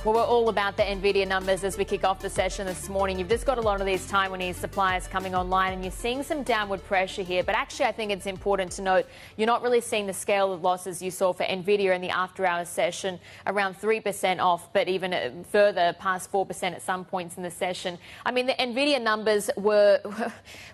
Well, we're all about the Nvidia numbers as we kick off the session this morning. You've just got a lot of these Taiwanese suppliers coming online and you're seeing some downward pressure here. But actually, I think it's important to note you're not really seeing the scale of losses you saw for Nvidia in the after-hours session, around 3% off, but even further past 4% at some points in the session. I mean, the Nvidia numbers were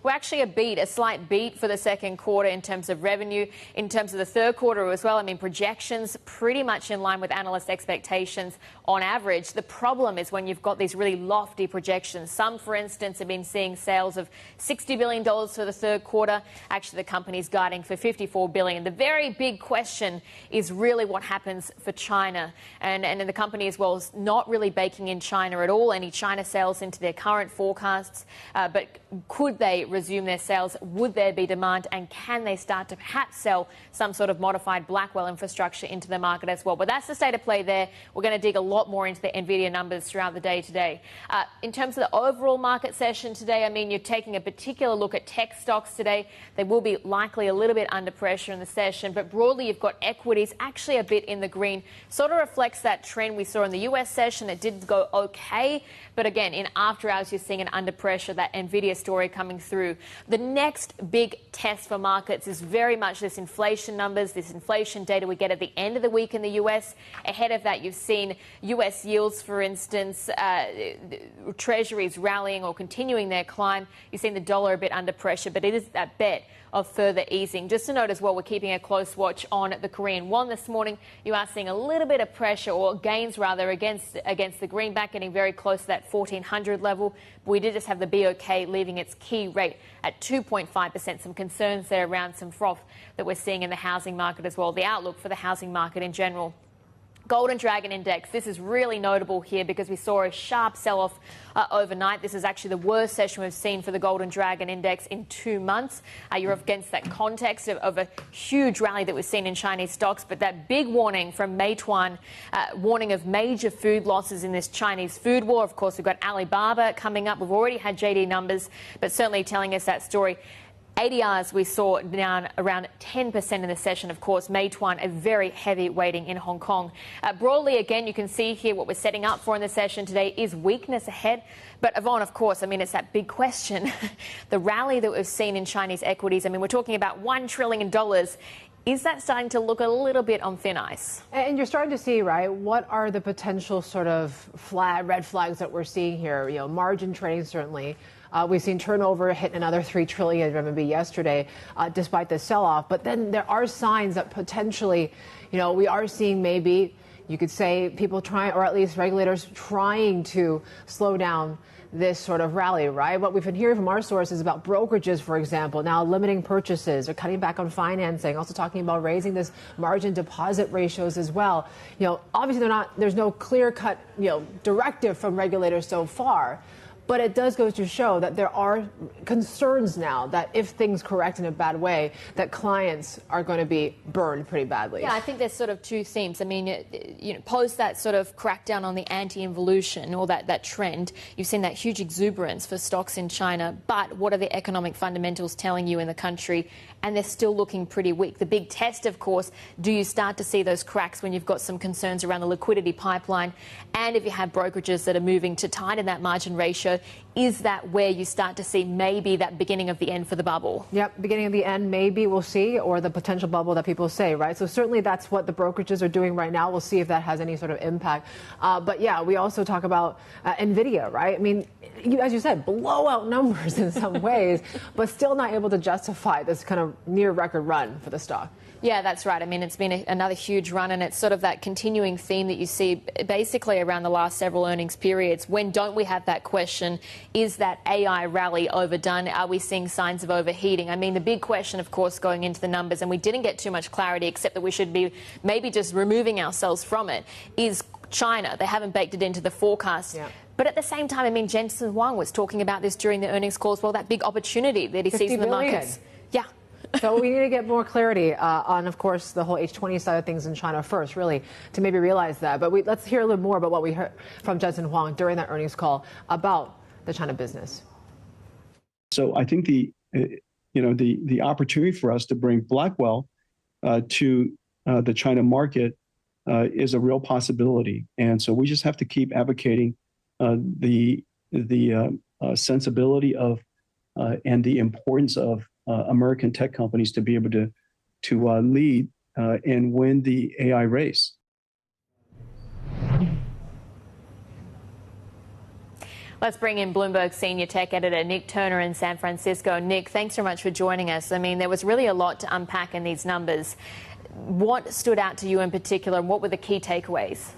actually a slight beat for the second quarter in terms of revenue, in terms of the third quarter as well. I mean, projections pretty much in line with analyst expectations on average. The problem is when you've got these really lofty projections. Some, for instance, have been seeing sales of $60 billion for the third quarter. Actually, the company's guiding for $54 billion. The very big question is really what happens for China. And the company as well is not really baking in China at all, any China sales into their current forecasts. But could they resume their sales? Would there be demand? And can they start to perhaps sell some sort of modified Blackwell infrastructure into the market as well? But that's the state of play there. We're going to dig a lot more into the Nvidia numbers throughout the day today. In terms of the overall market session today, I mean, you're taking a particular look at tech stocks today. They will be likely a little bit under pressure in the session, but broadly you've got equities actually a bit in the green. Sort of reflects that trend we saw in the US session. It did go okay, but again, in after hours you're seeing an under pressure, that Nvidia story coming through. The next big test for markets is very much this inflation numbers, this inflation data we get at the end of the week in the US. Ahead of that, you've seen US yields, for instance, treasuries rallying or continuing their climb. You've seen the dollar a bit under pressure, but it is that bet of further easing. Just to note as well, we're keeping a close watch on the Korean won this morning. You are seeing a little bit of pressure, or gains rather, against the greenback, getting very close to that 1400 level. But we did just have the BOK leaving its key rate at 2.5%. Some concerns there around some froth that we're seeing in the housing market as well, the outlook for the housing market in general. Golden Dragon Index, this is really notable here because we saw a sharp sell-off overnight. This is actually the worst session we've seen for the Golden Dragon Index in 2 months. You're up against that context of a huge rally that we've seen in Chinese stocks, but that big warning from Meituan, warning of major food losses in this Chinese food war. Of course, we've got Alibaba coming up. We've already had JD numbers, but certainly telling us that story. ADRs we saw down around 10% in the session. Of course, Meituan, a very heavy weighting in Hong Kong. Broadly, again, you can see here what we're setting up for in the session today is weakness ahead. But Yvonne, of course, I mean, it's that big question. The rally that we've seen in Chinese equities, I mean, we're talking about $1 trillion. Is that starting to look a little bit on thin ice? And you're starting to see, right, what are the potential sort of red flags that we're seeing here? You know, margin trading, certainly. We've seen turnover hit another 3 trillion RMB yesterday, despite the sell-off. But then there are signs that potentially, you know, we are seeing maybe, you could say, people trying, or at least regulators trying to slow down this sort of rally, right? What we've been hearing from our sources about brokerages, for example, now limiting purchases or cutting back on financing, also talking about raising this margin deposit ratios as well. You know, obviously there's no clear-cut, you know, directive from regulators so far. But it does go to show that there are concerns now that if things correct in a bad way, that clients are going to be burned pretty badly. Yeah, I think there's sort of two themes. I mean, you know, post that sort of crackdown on the anti-involution or that trend, you've seen that huge exuberance for stocks in China. But what are the economic fundamentals telling you in the country? And they're still looking pretty weak. The big test, of course, do you start to see those cracks when you've got some concerns around the liquidity pipeline? And if you have brokerages that are moving to tighten that margin ratio, is that where you start to see maybe that beginning of the end for the bubble? Yep, beginning of the end, maybe we'll see, or the potential bubble that people say, right? So certainly that's what the brokerages are doing right now. We'll see if that has any sort of impact. But yeah, we also talk about Nvidia, right? I mean, as you said, blowout numbers in some ways, but still not able to justify this kind of near record run for the stock. Yeah, that's right. I mean, it's been another huge run, and it's sort of that continuing theme that you see basically around the last several earnings periods. When don't we have that question, is that AI rally overdone? Are we seeing signs of overheating? I mean, the big question, of course, going into the numbers, and we didn't get too much clarity except that we should be maybe just removing ourselves from it, is China. They haven't baked it into the forecast. Yeah. But at the same time, I mean, Jen-Hsun was talking about this during the earnings call as well, that big opportunity that he sees in the markets. Yeah. So we need to get more clarity on, of course, the whole H20 side of things in China first, really, to maybe realize that. But let's hear a little more about what we heard from Jen-Hsun during that earnings call about the China business. So I think the opportunity for us to bring Blackwell to the China market is a real possibility. And so we just have to keep advocating the sensibility of and the importance of American tech companies to be able to lead and win the AI race. Let's bring in Bloomberg senior tech editor Nick Turner in San Francisco. Nick, thanks so much for joining us. I mean, there was really a lot to unpack in these numbers. What stood out to you in particular, and what were the key takeaways?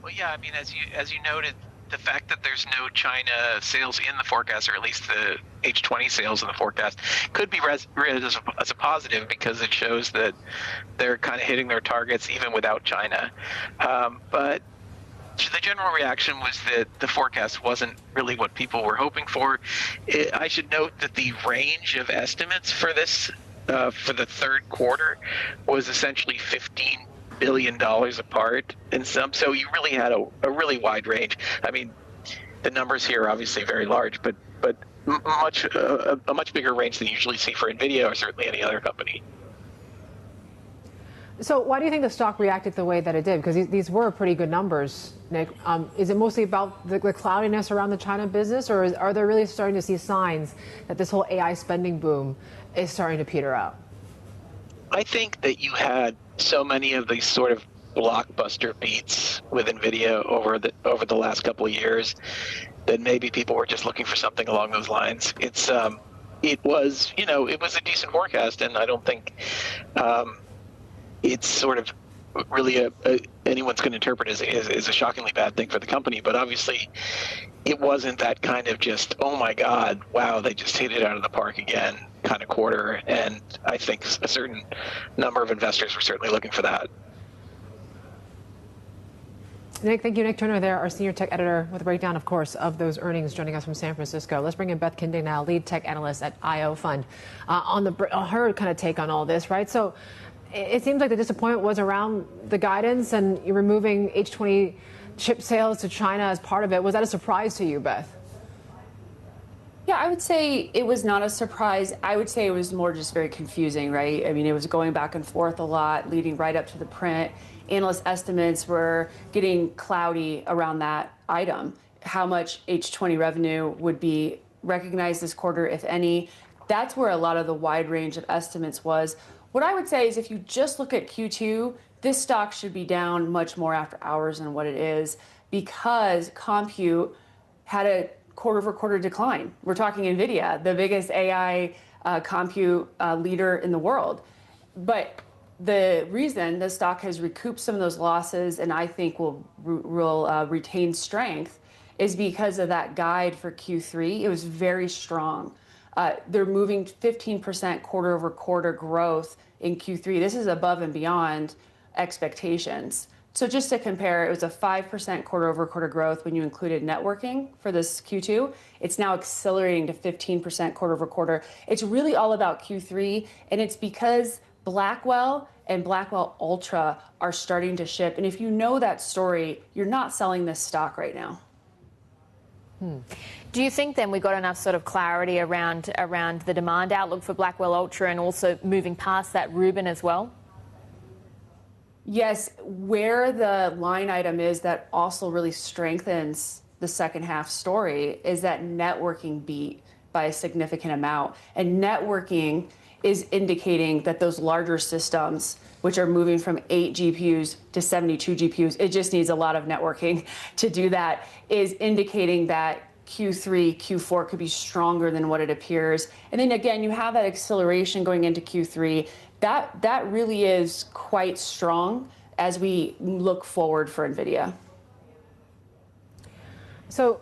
Well, yeah, I mean, as you noted, the fact that there's no China sales in the forecast, or at least the H20 sales in the forecast, could be read as a positive, because it shows that they're kind of hitting their targets even without China. But the general reaction was that the forecast wasn't really what people were hoping for. I should note that the range of estimates for this for the third quarter was essentially $15 billion apart in some, so you really had a really wide range. I mean, the numbers here are obviously very large, but a much bigger range than you usually see for Nvidia or certainly any other company. So why do you think the stock reacted the way that it did? Because these were pretty good numbers, Nick. Is it mostly about the cloudiness around the China business, or are they really starting to see signs that this whole AI spending boom is starting to peter out? I think that you had so many of these sort of blockbuster beats with Nvidia over the last couple of years that maybe people were just looking for something along those lines. It was a decent forecast, and I don't think it's sort of really anyone's going to interpret as a shockingly bad thing for the company. But obviously, it wasn't that kind of just, oh my God, wow, they just hit it out of the park again kind of quarter. And I think a certain number of investors were certainly looking for that. Nick, thank you. Nick Turner there, our senior tech editor, with a breakdown, of course, of those earnings, joining us from San Francisco. Let's bring in Beth Kindig now, lead tech analyst at IO Fund, on her kind of take on all this, right? So it seems like the disappointment was around the guidance, and you're removing H20 chip sales to China as part of it. Was that a surprise to you, Beth? Yeah, I would say it was not a surprise. I would say it was more just very confusing, right? I mean, it was going back and forth a lot, leading right up to the print. Analyst estimates were getting cloudy around that item. How much H20 revenue would be recognized this quarter, if any. That's where a lot of the wide range of estimates was. What I would say is, if you just look at Q2, this stock should be down much more after hours than what it is, because compute had a quarter-over-quarter decline. We're talking Nvidia, the biggest AI compute leader in the world. But the reason the stock has recouped some of those losses, and I think will retain strength, is because of that guide for Q3. It was very strong. They're moving 15% quarter-over-quarter growth in Q3. This is above and beyond expectations. So just to compare, it was a 5% quarter-over-quarter growth when you included networking for this Q2. It's now accelerating to 15% quarter-over-quarter. It's really all about Q3, and it's because Blackwell and Blackwell Ultra are starting to ship. And if you know that story, you're not selling this stock right now. Do you think then we got enough sort of clarity around the demand outlook for Blackwell Ultra, and also moving past that Rubin as well? Yes, where the line item is that also really strengthens the second half story is that networking beat by a significant amount. And networking is indicating that those larger systems, which are moving from 8 GPUs to 72 GPUs, it just needs a lot of networking to do that, is indicating that Q3, Q4 could be stronger than what it appears. And then again, you have that acceleration going into Q3. That really is quite strong as we look forward for Nvidia. So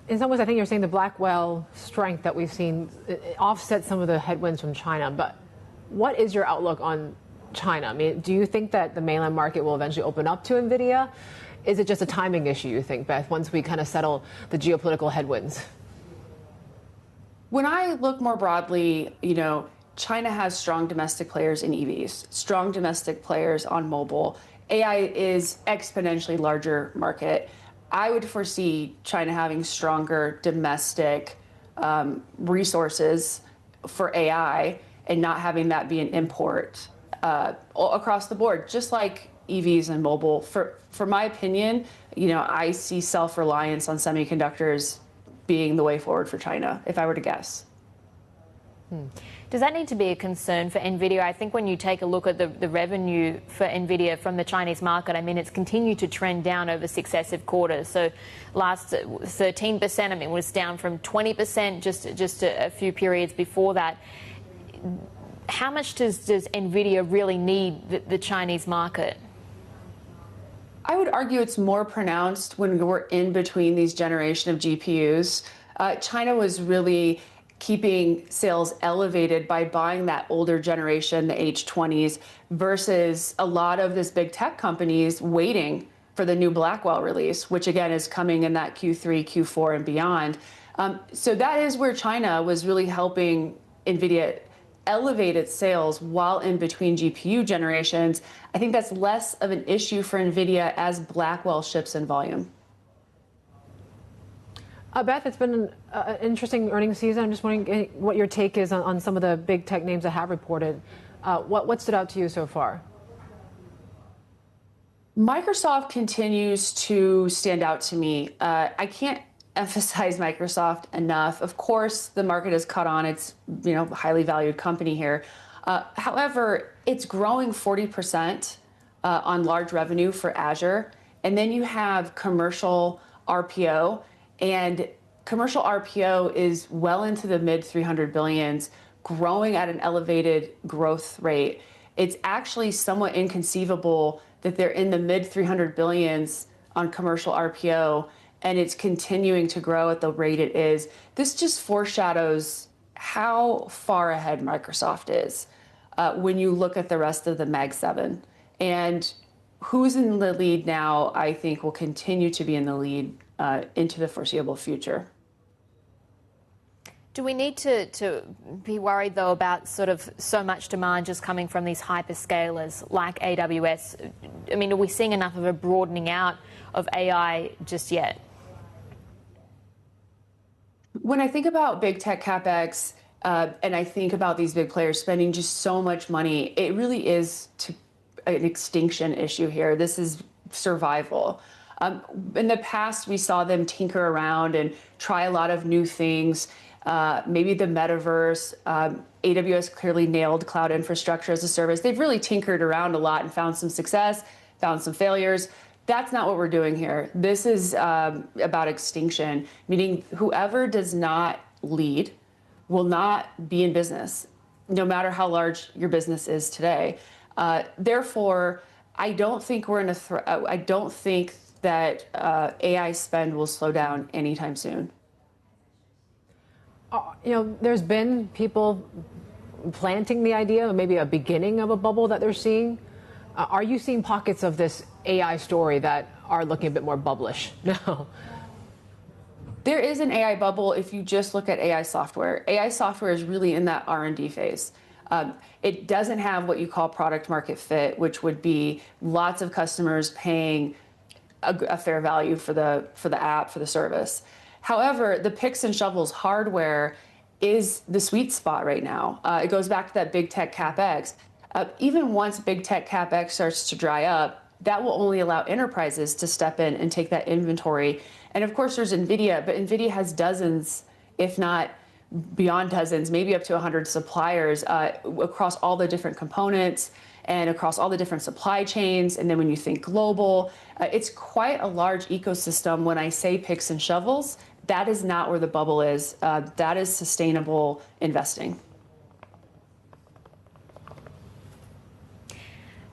in some ways, I think you're saying the Blackwell strength that we've seen offsets some of the headwinds from China. But what is your outlook on China? I mean, do you think that the mainland market will eventually open up to Nvidia? Is it just a timing issue, you think, Beth, once we kind of settle the geopolitical headwinds? When I look more broadly, China has strong domestic players in EVs, strong domestic players on mobile. AI is exponentially larger market. I would foresee China having stronger domestic resources for AI and not having that be an import across the board, just like EVs and mobile. For my opinion, I see self-reliance on semiconductors being the way forward for China, if I were to guess. Does that need to be a concern for Nvidia? I think when you take a look at the revenue for Nvidia from the Chinese market, I mean, it's continued to trend down over successive quarters. So last 13%, I mean, was down from 20% just a few periods before that. How much does Nvidia really need the Chinese market? I would argue it's more pronounced when we're in between these generation of GPUs. China was really keeping sales elevated by buying that older generation, the H20s, versus a lot of this big tech companies waiting for the new Blackwell release, which again is coming in that Q3, Q4 and beyond. So that is where China was really helping Nvidia elevate its sales while in between GPU generations. I think that's less of an issue for Nvidia as Blackwell ships in volume. Beth, it's been an interesting earnings season. I'm just wondering what your take is on some of the big tech names that have reported. What stood out to you so far? Microsoft continues to stand out to me. I can't emphasize Microsoft enough. Of course, the market has caught on. It's a highly valued company here. However, it's growing 40% on large revenue for Azure. And then you have commercial RPO. And commercial RPO is well into the mid 300 billions, growing at an elevated growth rate. It's actually somewhat inconceivable that they're in the mid 300 billions on commercial RPO, and it's continuing to grow at the rate it is. This just foreshadows how far ahead Microsoft is when you look at the rest of the Mag 7. And who's in the lead now, I think, will continue to be in the lead into the foreseeable future. Do we need to be worried, though, about sort of so much demand just coming from these hyperscalers like AWS? I mean, are we seeing enough of a broadening out of AI just yet? When I think about big tech CapEx and I think about these big players spending just so much money, it really is an extinction issue here. This is survival. In the past, we saw them tinker around and try a lot of new things, maybe the metaverse. AWS clearly nailed cloud infrastructure as a service. They've really tinkered around a lot and found some success, found some failures. That's not what we're doing here. This is about extinction, meaning whoever does not lead will not be in business, no matter how large your business is today. Therefore, I don't think we're in I don't think that AI spend will slow down anytime soon. There's been people planting the idea of maybe a beginning of a bubble that they're seeing. Are you seeing pockets of this AI story that are looking a bit more bubblish? No. There is an AI bubble if you just look at AI software. AI software is really in that R&D phase. It doesn't have what you call product market fit, which would be lots of customers paying a fair value for the app, for the service. However, the picks and shovels hardware is the sweet spot right now. It goes back to that big tech CapEx. Even once big tech CapEx starts to dry up, that will only allow enterprises to step in and take that inventory. And of course, there's Nvidia, but Nvidia has dozens, if not beyond dozens, maybe up to 100 suppliers across all the different components and across all the different supply chains. And then when you think global, it's quite a large ecosystem. When I say picks and shovels, that is not where the bubble is. That is sustainable investing.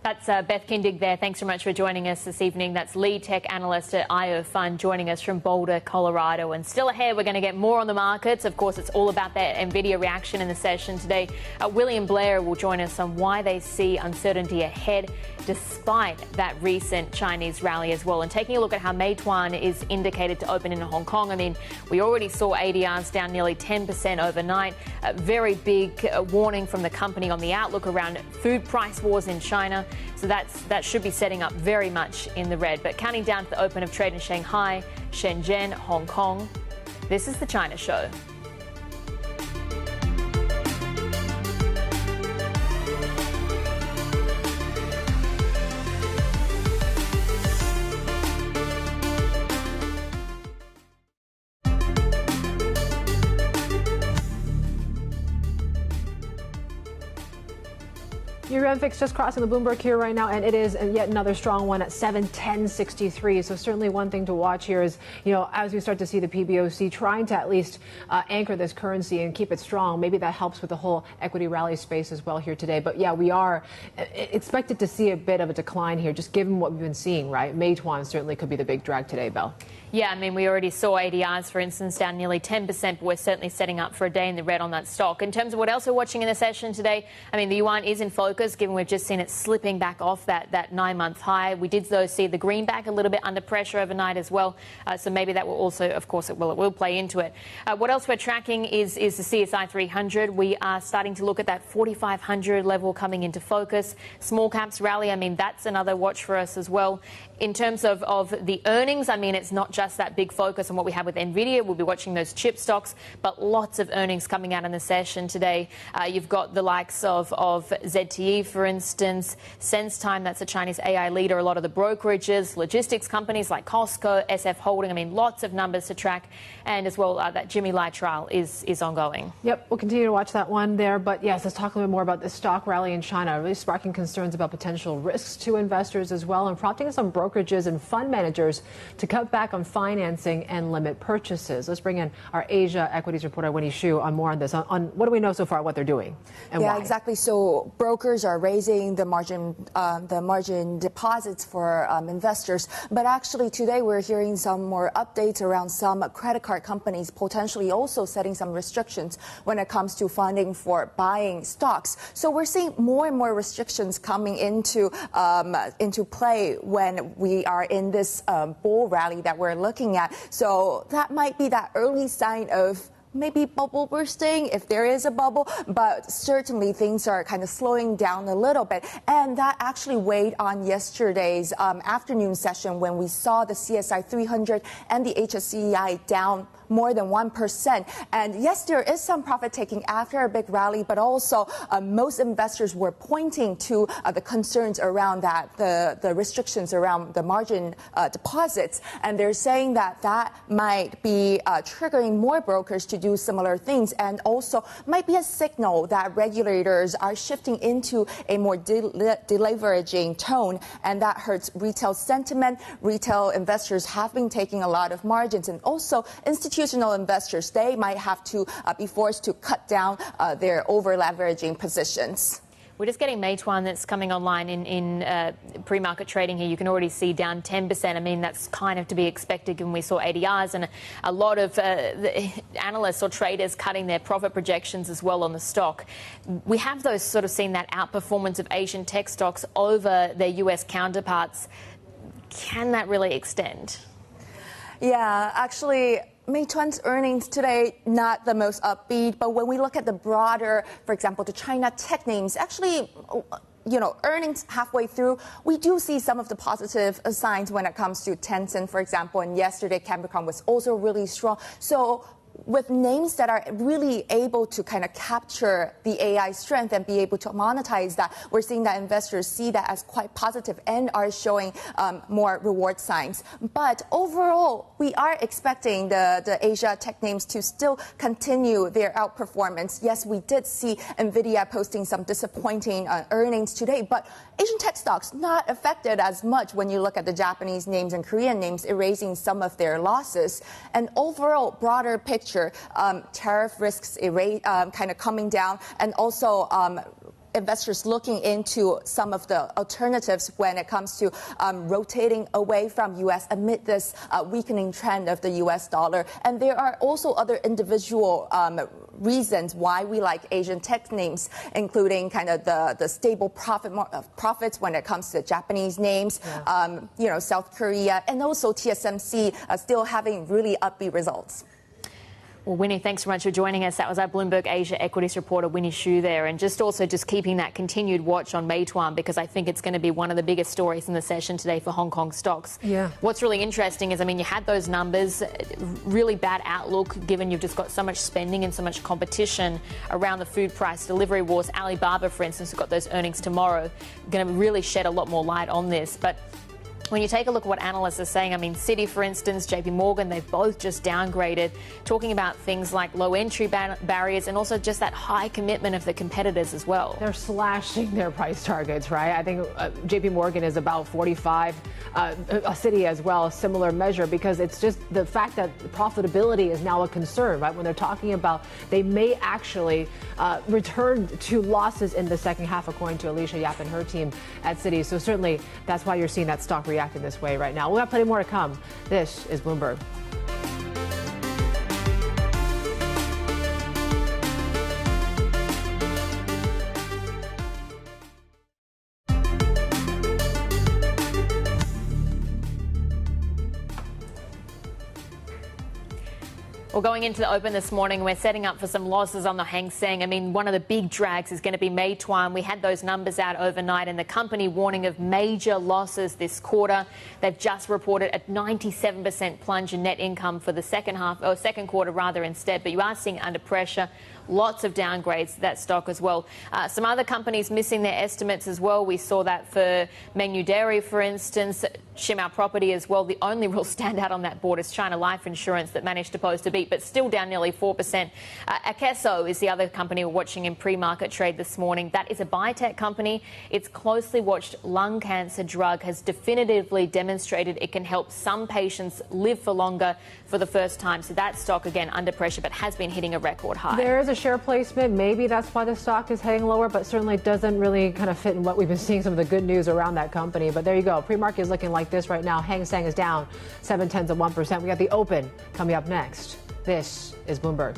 That's Beth Kindig there. Thanks so much for joining us this evening. That's lead tech analyst at IO Fund joining us from Boulder, Colorado. And still ahead, we're going to get more on the markets. Of course, it's all about that Nvidia reaction in the session today. William Blair will join us on why they see uncertainty ahead despite that recent Chinese rally as well. And taking a look at how Meituan is indicated to open in Hong Kong. I mean, we already saw ADRs down nearly 10% overnight. A very big warning from the company on the outlook around food price wars in China. So that should be setting up very much in the red. But counting down to the open of trade in Shanghai, Shenzhen, Hong Kong, this is the China Show. Yuan fix just crossing the Bloomberg here right now, and it is yet another strong one at 710.63. So certainly one thing to watch here is, as we start to see the PBOC trying to at least anchor this currency and keep it strong, maybe that helps with the whole equity rally space as well here today. But yeah, we are expected to see a bit of a decline here, just given what we've been seeing, right? Meituan certainly could be the big drag today, Belle. Yeah, I mean, we already saw ADRs, for instance, down nearly 10%, but we're certainly setting up for a day in the red on that stock. In terms of what else we're watching in the session today, I mean, the Yuan is in focus, given we've just seen it slipping back off that 9-month high. We did, though, see the greenback a little bit under pressure overnight as well. So maybe that will also, of course, it will play into it. What else we're tracking is the CSI 300. We are starting to look at that 4,500 level coming into focus. Small caps rally, I mean, that's another watch for us as well. In terms of the earnings, I mean, it's not just that big focus on what we have with Nvidia. We'll be watching those chip stocks, but lots of earnings coming out in the session today. You've got the likes of ZTE, for instance, SenseTime, that's a Chinese AI leader, a lot of the brokerages, logistics companies like Costco, SF Holding. I mean, lots of numbers to track. And as well, that Jimmy Lai trial is ongoing. Yep, we'll continue to watch that one there. But yes, let's talk a little bit more about the stock rally in China, really sparking concerns about potential risks to investors as well, and prompting some brokerages and fund managers to cut back on financing and limit purchases. Let's bring in our Asia equities reporter, Winnie Xu, on more on this. On what do we know so far, what they're doing and why? Yeah, exactly. So brokers are raising the margin deposits for investors. But actually today we're hearing some more updates around some credit card companies potentially also setting some restrictions when it comes to funding for buying stocks. So we're seeing more and more restrictions coming into play when we are in this bull rally that we're looking at. So that might be that early sign of maybe bubble bursting, if there is a bubble, but certainly things are kind of slowing down a little bit. And that actually weighed on yesterday's afternoon session when we saw the CSI 300 and the HSCEI down more than 1%. And yes, there is some profit taking after a big rally, but also most investors were pointing to the concerns around that, the restrictions around the margin deposits. And they're saying that might be triggering more brokers to do similar things, and also might be a signal that regulators are shifting into a more deleveraging tone, and that hurts retail sentiment. Retail investors have been taking a lot of margins, and also institutional investors, they might have to be forced to cut down their over-leveraging positions. We're just getting Meituan that's coming online in pre-market trading here. You can already see down 10%. I mean, that's kind of to be expected given we saw ADRs and a lot of the analysts or traders cutting their profit projections as well on the stock. We have those sort of seen that outperformance of Asian tech stocks over their US counterparts. Can that really extend? Yeah, actually, Meituan's earnings today, not the most upbeat, but when we look at the broader, for example, the China tech names, actually, earnings halfway through, we do see some of the positive signs when it comes to Tencent, for example, and yesterday, Capricorn was also really strong. So with names that are really able to kind of capture the AI strength and be able to monetize that, we're seeing that investors see that as quite positive and are showing more reward signs. But overall, we are expecting the Asia tech names to still continue their outperformance. Yes, we did see Nvidia posting some disappointing earnings today, but Asian tech stocks not affected as much when you look at the Japanese names and Korean names erasing some of their losses. And overall, broader picture, tariff risks kind of coming down, and also investors looking into some of the alternatives when it comes to rotating away from U.S. amid this weakening trend of the U.S. dollar. And there are also other individual reasons why we like Asian tech names, including kind of the stable profits when it comes to Japanese names, South Korea, and also TSMC still having really upbeat results. Well, Winnie, thanks so much for joining us. That was our Bloomberg Asia equities reporter, Winnie Xu there. And just keeping that continued watch on Meituan, because I think it's going to be one of the biggest stories in the session today for Hong Kong stocks. Yeah. What's really interesting is, I mean, you had those numbers, really bad outlook, given you've just got so much spending and so much competition around the food price delivery wars. Alibaba, for instance, has got those earnings tomorrow, going to really shed a lot more light on this. But When you take a look at what analysts are saying, I mean, Citi, for instance, JP Morgan, they've both just downgraded, talking about things like low entry barriers and also just that high commitment of the competitors as well. They're slashing their price targets, right? I think JP Morgan is about 45, Citi as well, a similar measure, because it's just the fact that profitability is now a concern, right? When they're talking about they may actually return to losses in the second half, according to Alicia Yap and her team at Citi. So certainly that's why you're seeing that stock reacting this way right now. We'll have plenty more to come. This is Bloomberg. Well, going into the open this morning, we're setting up for some losses on the Hang Seng. I mean, one of the big drags is going to be Meituan. We had those numbers out overnight and the company warning of major losses this quarter. They've just reported a 97% plunge in net income for the second quarter rather instead. But you are seeing under pressure. Lots of downgrades to that stock as well. Some other companies missing their estimates as well. We saw that for Mengniu Dairy, for instance, Shimao Property as well. The only real standout on that board is China Life Insurance that managed to post a beat, but still down nearly 4%. Akeso is the other company we're watching in pre-market trade this morning. That is a biotech company. Its closely watched lung cancer drug has definitively demonstrated it can help some patients live for longer for the first time. So that stock, again, under pressure, but has been hitting a record high. There is a share placement. Maybe that's why the stock is heading lower, but certainly doesn't really kind of fit in what we've been seeing, some of the good news around that company. But there you go. Pre-market is looking like this right now. Hang Seng is down 0.7%. We got the open coming up next. This is Bloomberg.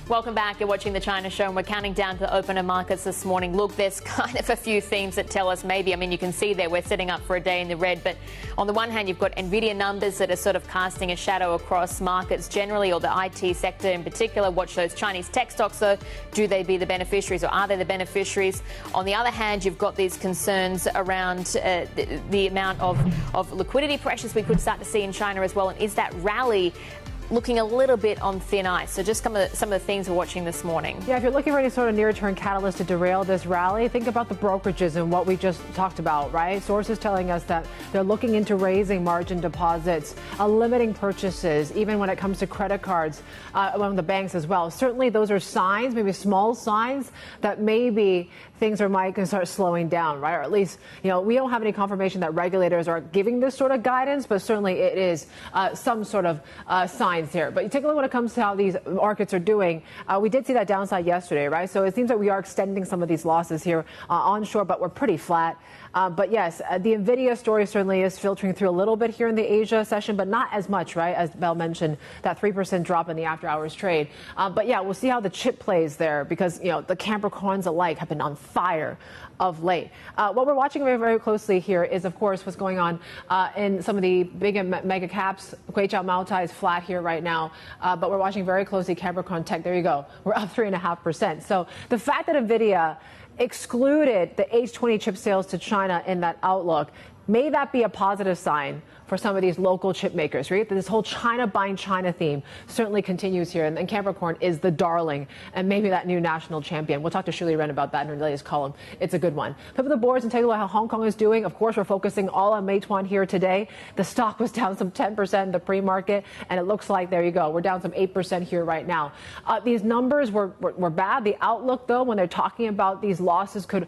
Welcome back. You're watching The China Show, and we're counting down to the opener markets this morning. Look, there's kind of a few themes that tell us maybe, I mean, you can see there we're sitting up for a day in the red, but on the one hand, you've got Nvidia numbers that are sort of casting a shadow across markets generally, or the IT sector in particular. Watch those Chinese tech stocks, though. Do they be the beneficiaries, or are they the beneficiaries? On the other hand, you've got these concerns around the amount of liquidity pressures we could start to see in China as well, and is that rally looking a little bit on thin ice? So just some of the things we're watching this morning. Yeah, if you're looking for any sort of near-term catalyst to derail this rally, think about the brokerages and what we just talked about, right? Sources telling us that they're looking into raising margin deposits, limiting purchases, even when it comes to credit cards among the banks as well. Certainly those are signs, maybe small signs, that maybe things might start slowing down, right? Or at least, we don't have any confirmation that regulators are giving this sort of guidance, but certainly it is some sort of signs here. But you take a look when it comes to how these markets are doing. We did see that downside yesterday, right? So it seems like we are extending some of these losses here onshore, but we're pretty flat. But yes, the Nvidia story certainly is filtering through a little bit here in the Asia session, but not as much, right? As Belle mentioned, that 3% drop in the after hours trade. But yeah, we'll see how the chip plays there, because, the Capricorns alike have been on fire of late. What we're watching very, very closely here is, of course, what's going on in some of the big mega caps. Guiqiao Maotai is flat here right now, but we're watching very closely Capricorn Tech. There you go. We're up 3.5%. So the fact that Nvidia excluded the H20 chip sales to China in that outlook, may that be a positive sign for some of these local chip makers, right? This whole China buying China theme certainly continues here, and Capricorn is the darling and maybe that new national champion. We'll talk to Shirley Ren about that in her latest column. It's a good one. Flip the boards and take a look at how Hong Kong is doing. Of course, we're focusing all on Meituan here today. The stock was down some 10% in the pre-market, and it looks like, there you go, we're down some 8% here right now. These numbers were bad. The outlook, though, when they're talking about these losses could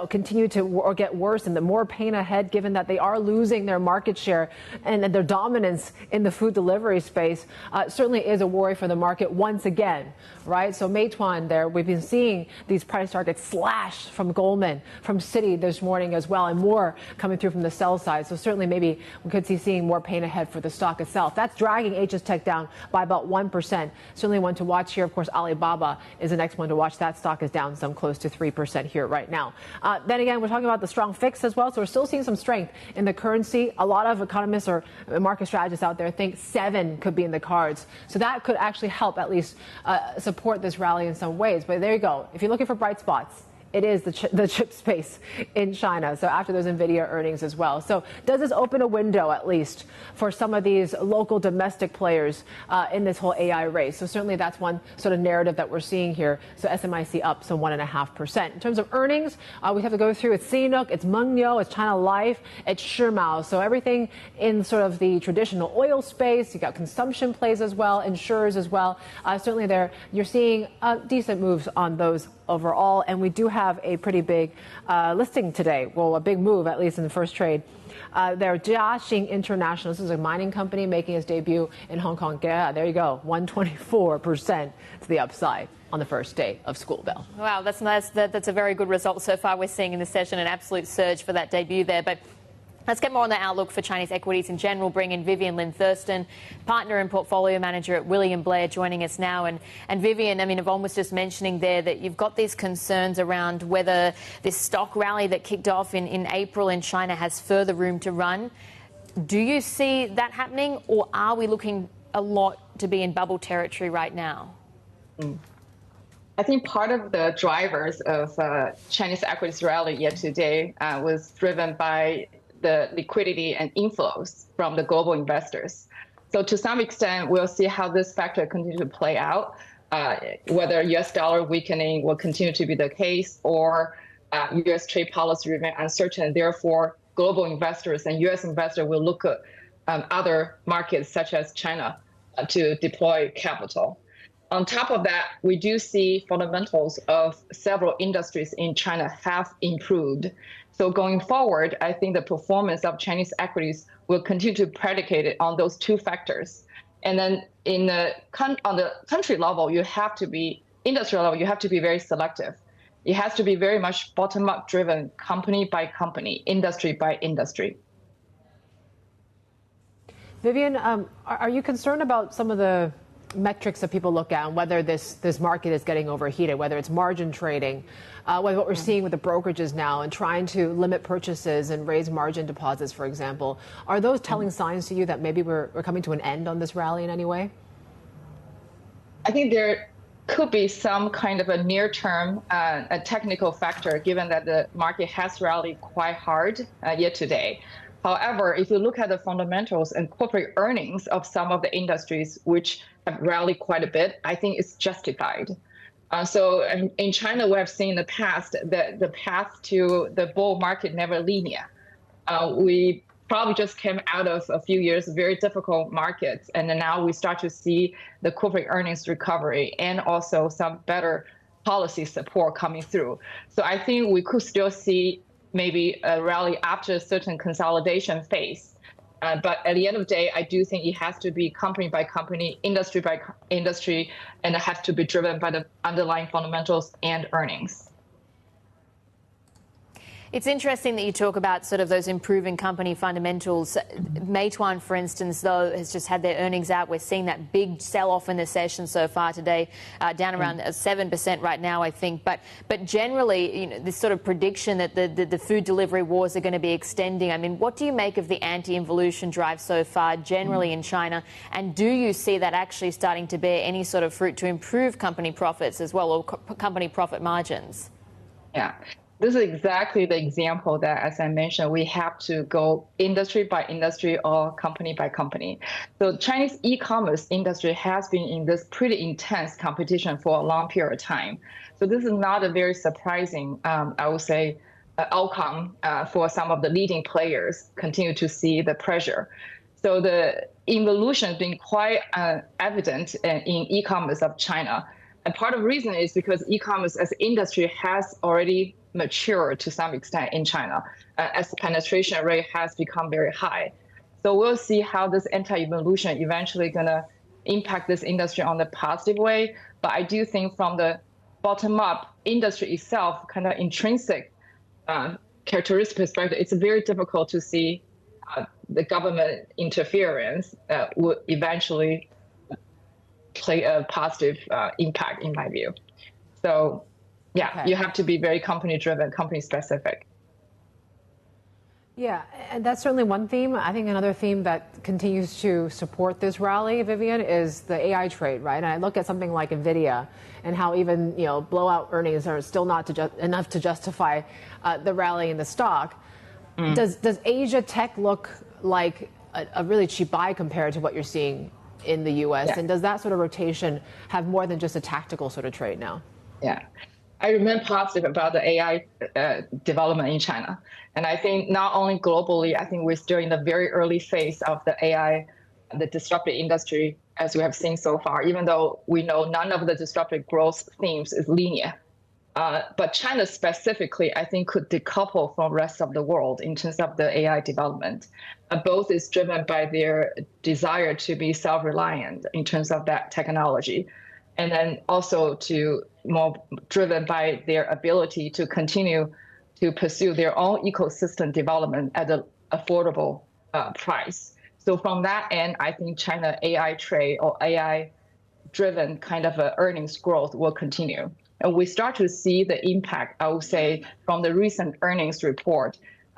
continue to or get worse, and the more pain ahead, given that they are losing their market share and their dominance in the food delivery space, certainly is a worry for the market once again, right? So Meituan there, we've been seeing these price targets slashed from Goldman, from Citi this morning as well, and more coming through from the sell side. So certainly maybe we could see seeing more pain ahead for the stock itself. That's dragging HS Tech down by about 1%. Certainly one to watch here. Of course, Alibaba is the next one to watch. That stock is down some close to 3% here right now. Then again, we're talking about the strong fix as well. So we're still seeing some strength in the currency, a lot of economists or market strategists out there think 7 could be in the cards. So that could actually help at least support this rally in some ways. But there you go. If you're looking for bright spots, it is the chip space in China. So after those Nvidia earnings as well. So does this open a window at least for some of these local domestic players in this whole AI race? So certainly that's one sort of narrative that we're seeing here. So SMIC up some 1.5%. In terms of earnings, we have to go through it's CNOOC, it's Mengniu, it's China Life, it's Shimao. So everything in sort of the traditional oil space. You got consumption plays as well, insurers as well. Certainly there you're seeing decent moves on those overall, and we do have a pretty big listing today. Well, a big move, at least in the first trade. There, Jiaxing International. This is a mining company making its debut in Hong Kong. Yeah, there you go, 124% to the upside on the first day of school bell. Wow, that's a very good result so far. We're seeing in the session an absolute surge for that debut there. But let's get more on the outlook for Chinese equities in general. Bring in Vivian Thurston, partner and portfolio manager at William Blair, joining us now. And Vivian, I mean, Yvonne was just mentioning there that you've got these concerns around whether this stock rally that kicked off in April in China has further room to run. Do you see that happening, or are we looking a lot to be in bubble territory right now? I think part of the drivers of Chinese equities rally yet today was driven by the liquidity and inflows from the global investors. So to some extent, we'll see how this factor continue to play out, whether US dollar weakening will continue to be the case or US trade policy remain uncertain. Therefore, global investors and US investors will look at other markets such as China to deploy capital. On top of that, we do see fundamentals of several industries in China have improved. So going forward, I think the performance of Chinese equities will continue to predicate it on those two factors. And then on the country level, industry level, you have to be very selective. It has to be very much bottom-up driven, company by company, industry by industry. Vivian, are you concerned about some of the metrics that people look at and whether this market is getting overheated, whether it's margin trading, whether what we're seeing with the brokerages now and trying to limit purchases and raise margin deposits, for example? Are those telling signs to you that maybe we're coming to an end on this rally in any way? I think there could be some kind of a near-term a technical factor, given that the market has rallied quite hard yet today. However, if you look at the fundamentals and corporate earnings of some of the industries which have rallied quite a bit, I think it's justified. So in China, we have seen in the past that the path to the bull market never linear. We probably just came out of a few years of very difficult markets, and then now we start to see the corporate earnings recovery and also some better policy support coming through. So I think we could still see maybe a rally after a certain consolidation phase. But at the end of the day, I do think it has to be company by company, industry by industry, and it has to be driven by the underlying fundamentals and earnings. It's interesting that you talk about sort of those improving company fundamentals. Meituan, for instance, though, has just had their earnings out. We're seeing that big sell-off in the session so far today, down around 7% right now, I think. But generally, you know, this sort of prediction that the food delivery wars are going to be extending. I mean, what do you make of the anti-involution drive so far generally in China? And do you see that actually starting to bear any sort of fruit to improve company profits as well, or company profit margins? Yeah. This is exactly the example that, as I mentioned, we have to go industry by industry or company by company. So Chinese e-commerce industry has been in this pretty intense competition for a long period of time. So this is not a very surprising, I would say, outcome for some of the leading players continue to see the pressure. So the evolution has been quite evident in e-commerce of China. And part of the reason is because e-commerce as an industry has already matured to some extent in China, as the penetration rate has become very high. So we'll see how this anti-evolution eventually going to impact this industry on the positive way. But I do think from the bottom-up industry itself, kind of intrinsic characteristic perspective, it's very difficult to see the government interference would eventually play a positive impact, in my view. So, yeah, okay. You have to be very company-driven, company-specific. Yeah, and that's certainly one theme. I think another theme that continues to support this rally, Vivian, is the AI trade, right? And I look at something like Nvidia and how even blowout earnings are still not enough to justify the rally in the stock. Does Asia tech look like a really cheap buy compared to what you're seeing in the U.S.? Yeah. And does that sort of rotation have more than just a tactical sort of trade now? Yeah. I remain positive about the AI development in China. And I think not only globally, I think we're still in the very early phase of the AI, the disruptive industry, as we have seen so far, even though we know none of the disruptive growth themes is linear. But China specifically, I think, could decouple from the rest of the world in terms of the AI development. Both is driven by their desire to be self-reliant in terms of that technology, and then also to more driven by their ability to continue to pursue their own ecosystem development at an affordable price. So from that end, I think China AI trade or AI-driven kind of earnings growth will continue. And we start to see the impact, I would say, from the recent earnings report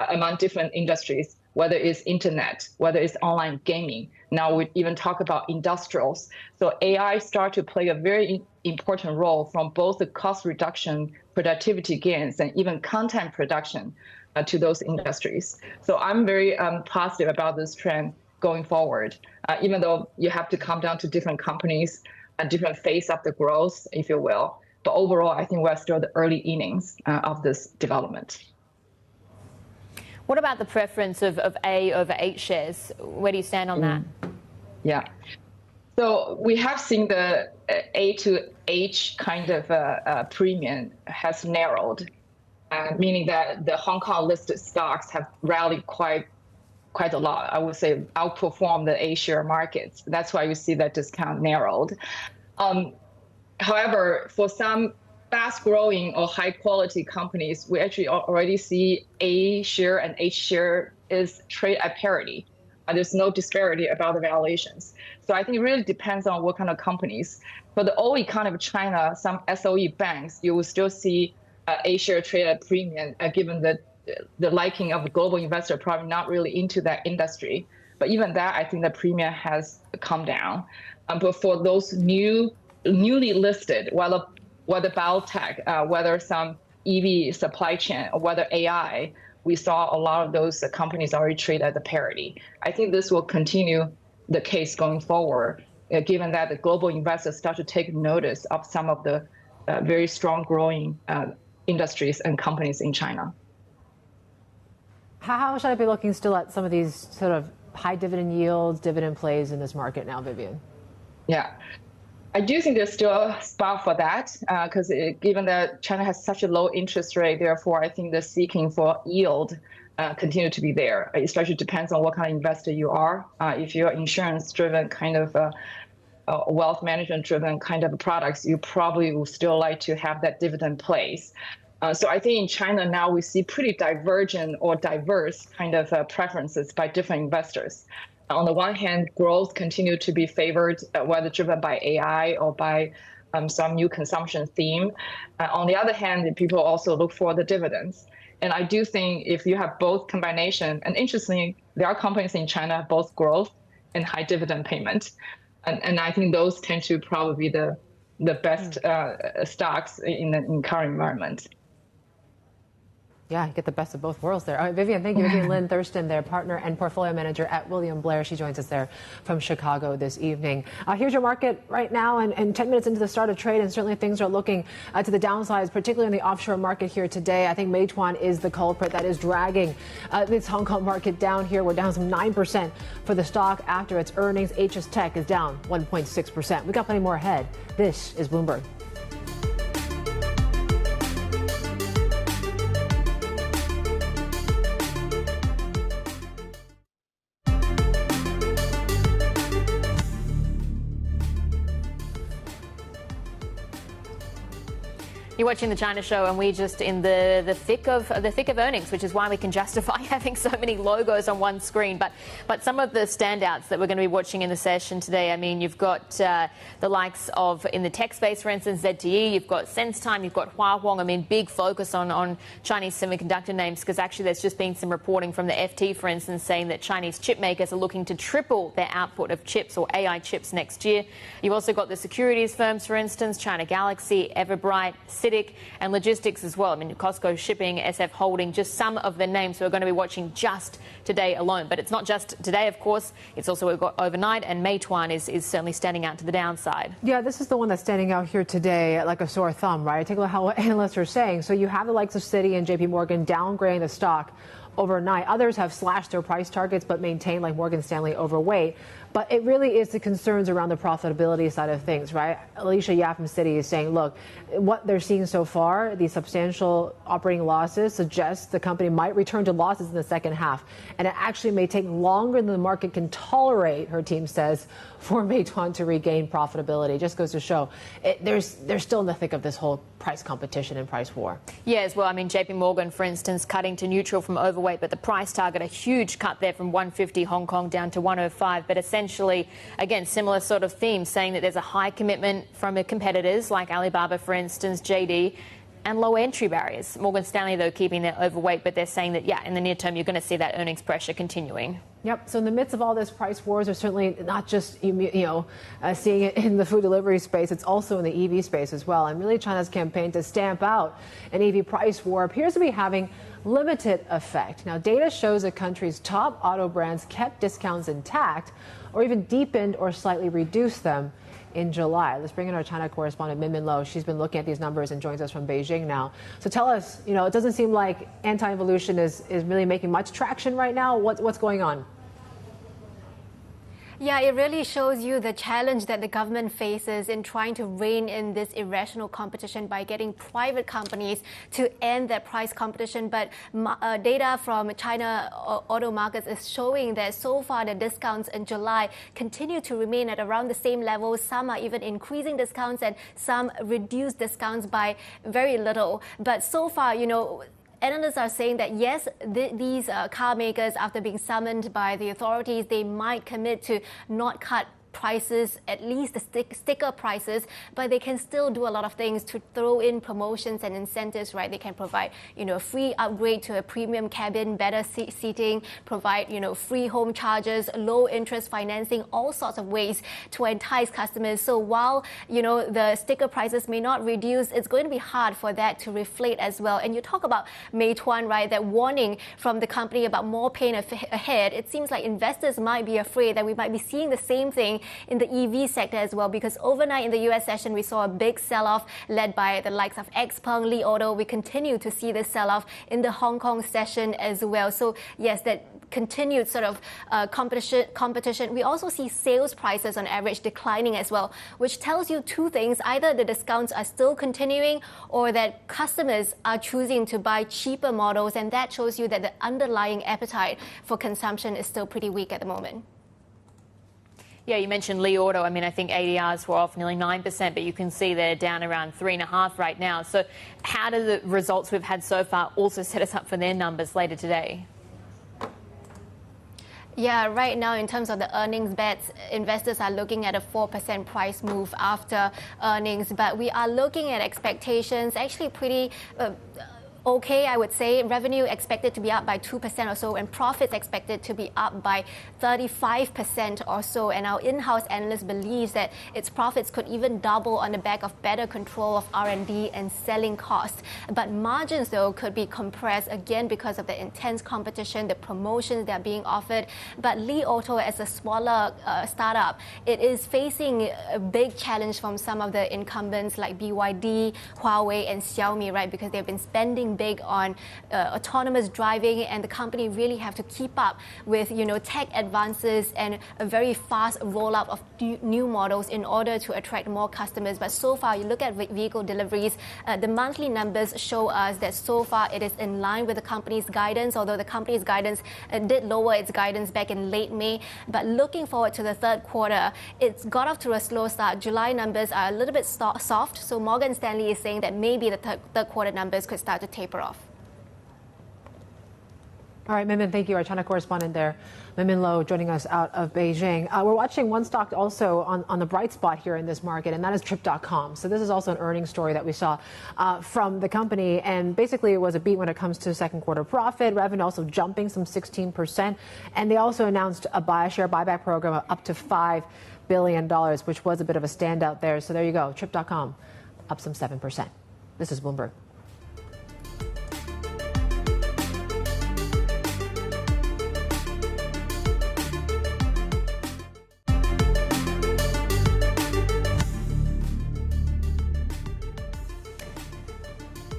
among different industries, whether it's internet, whether it's online gaming. Now we even talk about industrials. So AI start to play a very important role from both the cost reduction, productivity gains, and even content production to those industries. So I'm very positive about this trend going forward, even though you have to come down to different companies, a different phase of the growth, if you will. But overall, I think we're still the early innings of this development. What about the preference of A over H shares? Where do you stand on that? Yeah. So we have seen the A to H kind of premium has narrowed, meaning that the Hong Kong listed stocks have rallied quite a lot. I would say outperformed the A share markets. That's why you see that discount narrowed. However, for some fast-growing or high-quality companies, we actually already see A share and H share is trade at parity. There's no disparity about the valuations. So I think it really depends on what kind of companies. For the old economy of China, some SOE banks, you will still see A share trade at premium, given the liking of the global investor probably not really into that industry. But even that, I think the premium has come down. But for those newly listed, whether biotech, whether some EV supply chain, or whether AI, we saw a lot of those companies already trade at the parity. I think this will continue the case going forward, given that the global investors start to take notice of some of the very strong growing industries and companies in China. How should I be looking still at some of these sort of high dividend yields, dividend plays in this market now, Vivian? Yeah. I do think there's still a spot for that, because given that China has such a low interest rate, therefore I think the seeking for yield continue to be there. It especially depends on what kind of investor you are. If you're insurance-driven kind of wealth management-driven kind of products, you probably will still like to have that dividend plays. So I think in China now we see pretty divergent or diverse kind of preferences by different investors. On the one hand, growth continue to be favored, whether driven by AI or by some new consumption theme. On the other hand, people also look for the dividends. And I do think if you have both combination, and interestingly, there are companies in China have both growth and high dividend payment. And I think those tend to probably be the best stocks in the current environment. Yeah, get the best of both worlds there. All right, Vivian, thank you. Vivian Lynn Thurston, their partner and portfolio manager at William Blair. She joins us there from Chicago this evening. Here's your market right now, and 10 minutes into the start of trade, and certainly things are looking to the downsides, particularly in the offshore market here today. I think Meituan is the culprit that is dragging this Hong Kong market down here. We're down some 9% for the stock after its earnings. HS Tech is down 1.6%. We've got plenty more ahead. This is Bloomberg. You're watching the China Show, and we're just in the thick of earnings, which is why we can justify having so many logos on one screen. But some of the standouts that we're going to be watching in the session today, I mean, you've got the likes of, in the tech space, for instance, ZTE, you've got SenseTime, you've got Huawei. I mean, big focus on Chinese semiconductor names, because actually there's just been some reporting from the FT, for instance, saying that Chinese chip makers are looking to triple their output of chips or AI chips next year. You've also got the securities firms, for instance, China Galaxy, Everbright, CITIC, and logistics as well. I mean, Costco Shipping, SF Holding, just some of the names we're going to be watching just today alone. But it's not just today, of course. It's also we've got overnight, and Meituan is certainly standing out to the downside. Yeah, this is the one that's standing out here today like a sore thumb, right? Take a look at how analysts are saying. So you have the likes of Citi and JP Morgan downgrading the stock overnight. Others have slashed their price targets but maintained, like Morgan Stanley, overweight. But it really is the concerns around the profitability side of things, right? Alicia Yap from Citi is saying, look, what they're seeing so far, these substantial operating losses suggest the company might return to losses in the second half. And it actually may take longer than the market can tolerate, her team says, for Meituan to regain profitability. It just goes to show they're still in the thick of this whole price competition and price war. Yeah, as well. I mean, JP Morgan, for instance, cutting to neutral from overweight, but the price target, a huge cut there from 150 Hong Kong down to 105. But essentially, again, similar sort of theme, saying that there's a high commitment from competitors like Alibaba, for instance, JD, and low entry barriers. Morgan Stanley, though, keeping their overweight, but they're saying that, yeah, in the near term, you're going to see that earnings pressure continuing. Yep. So in the midst of all this price wars, are certainly not just, seeing it in the food delivery space. It's also in the EV space as well. And really, China's campaign to stamp out an EV price war appears to be having limited effect. Now, data shows the country's top auto brands kept discounts intact or even deepened or slightly reduced them in July. Let's bring in our China correspondent, Min Lo. She's been looking at these numbers and joins us from Beijing now. So tell us, it doesn't seem like anti-involution is really making much traction right now. What's going on? Yeah, it really shows you the challenge that the government faces in trying to rein in this irrational competition by getting private companies to end their price competition. But data from China auto markets is showing that so far the discounts in July continue to remain at around the same level. Some are even increasing discounts and some reduce discounts by very little. But so far, analysts are saying that, yes, these car makers, after being summoned by the authorities, they might commit to not cut prices, at least the sticker prices, but they can still do a lot of things to throw in promotions and incentives, right? They can provide, a free upgrade to a premium cabin, better seating, provide, free home charges, low interest financing, all sorts of ways to entice customers. So while, the sticker prices may not reduce, it's going to be hard for that to reflate as well. And you talk about Meituan, right? That warning from the company about more pain ahead. It seems like investors might be afraid that we might be seeing the same thing in the EV sector as well, because overnight in the US session, we saw a big sell-off led by the likes of XPeng, Li Auto. We continue to see this sell-off in the Hong Kong session as well. So yes, that continued sort of competition. We also see sales prices on average declining as well, which tells you two things. Either the discounts are still continuing or that customers are choosing to buy cheaper models, and that shows you that the underlying appetite for consumption is still pretty weak at the moment. Yeah, you mentioned Li Auto. I mean, I think ADRs were off nearly 9%, but you can see they're down around 3.5% right now. So how do the results we've had so far also set us up for their numbers later today? Yeah, right now in terms of the earnings bets, investors are looking at a 4% price move after earnings, but we are looking at expectations actually pretty okay, I would say. Revenue expected to be up by 2% or so, and profits expected to be up by 35% or so. And our in-house analyst believes that its profits could even double on the back of better control of R&D and selling costs. But margins, though, could be compressed again because of the intense competition, the promotions that are being offered. But Li Auto, as a smaller startup, it is facing a big challenge from some of the incumbents like BYD, Huawei, and Xiaomi, right? Because they've been spending betting big on autonomous driving, and the company really have to keep up with tech advances and a very fast rollout of new models in order to attract more customers. But so far, you look at vehicle deliveries, the monthly numbers show us that so far it is in line with the company's guidance, although the company's guidance did lower its guidance back in late May. But looking forward to the third quarter, it's got off to a slow start. July numbers are a little bit soft, so Morgan Stanley is saying that maybe the third quarter numbers could start to taper off. All right, Min, thank you. Our China correspondent there, Min Lo, joining us out of Beijing. We're watching one stock also on the bright spot here in this market, and that is Trip.com. So this is also an earnings story that we saw from the company, and basically it was a beat when it comes to second quarter profit, revenue also jumping some 16%, and they also announced a share buyback program of up to $5 billion, which was a bit of a standout there. So there you go, Trip.com up some 7%. This is Bloomberg.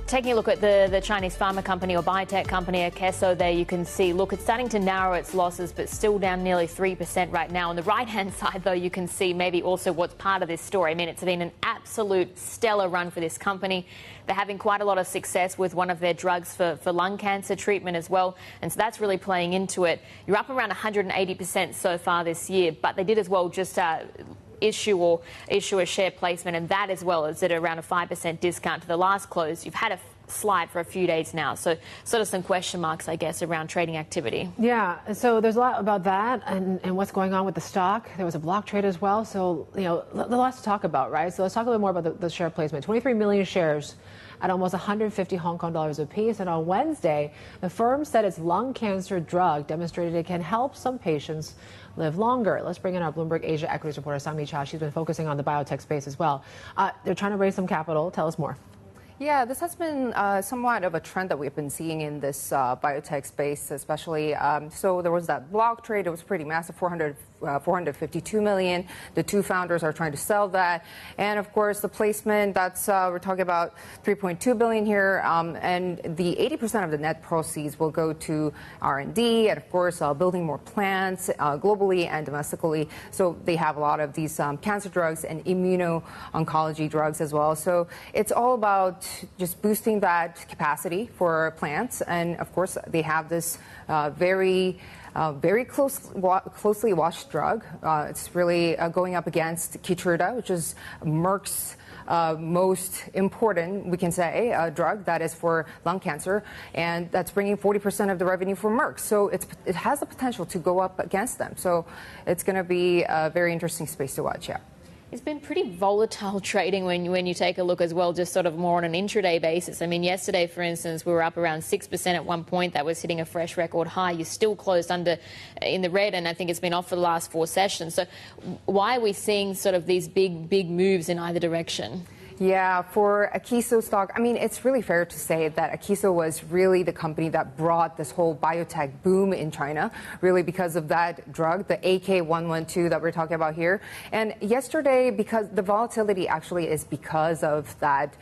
Taking a look at the Chinese pharma company or biotech company, Akeso, there you can see, look, it's starting to narrow its losses, but still down nearly 3% right now. On the right-hand side, though, you can see maybe also what's part of this story. I mean, it's been an absolute stellar run for this company. They're having quite a lot of success with one of their drugs for lung cancer treatment as well, and so that's really playing into it. You're up around 180% so far this year, but they did as well just issue a share placement, and that as well is at around a 5% discount to the last close. You've had a slide for a few days now, so sort of some question marks, I guess, around trading activity. Yeah, so there's a lot about that and what's going on with the stock. There was a block trade as well, so lots to talk about, right? So let's talk a little more about the share placement. 23 million shares at almost 150 Hong Kong dollars a piece. And on Wednesday, the firm said its lung cancer drug demonstrated it can help some patients live longer. Let's bring in our Bloomberg Asia equities reporter, Sang-Mi Cha. She's been focusing on the biotech space as well. They're trying to raise some capital. Tell us more. Yeah, this has been somewhat of a trend that we've been seeing in this biotech space, especially. So there was that block trade. It was pretty massive, 452 million. The two founders are trying to sell that. And of course, the placement, that's we're talking about 3.2 billion here. And the 80% of the net proceeds will go to R&D and of course, building more plants globally and domestically. So they have a lot of these cancer drugs and immuno-oncology drugs as well. So it's all about just boosting that capacity for plants. And of course, they have this very closely watched drug. It's really going up against Keytruda, which is Merck's most important, we can say, drug that is for lung cancer, and that's bringing 40% of the revenue for Merck. So it has the potential to go up against them. So it's going to be a very interesting space to watch. Yeah. It's been pretty volatile trading when you take a look as well, just sort of more on an intraday basis. I mean, yesterday, for instance, we were up around 6% at one point. That was hitting a fresh record high. You still closed in the red, and I think it's been off for the last 4 sessions. So why are we seeing sort of these big moves in either direction? Yeah, for Akeso stock, I mean, it's really fair to say that Akeso was really the company that brought this whole biotech boom in China, really because of that drug, the AK112 that we're talking about here. And yesterday, because the volatility actually is because of that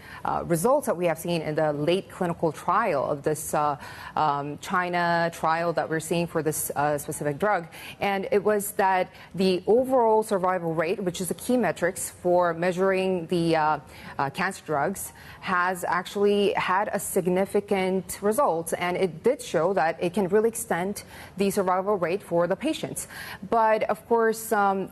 results that we have seen in the late clinical trial of this China trial that we're seeing for this specific drug. And it was that the overall survival rate, which is a key metrics for measuring the cancer drugs, has actually had a significant result, and it did show that it can really extend the survival rate for the patients. But of course, a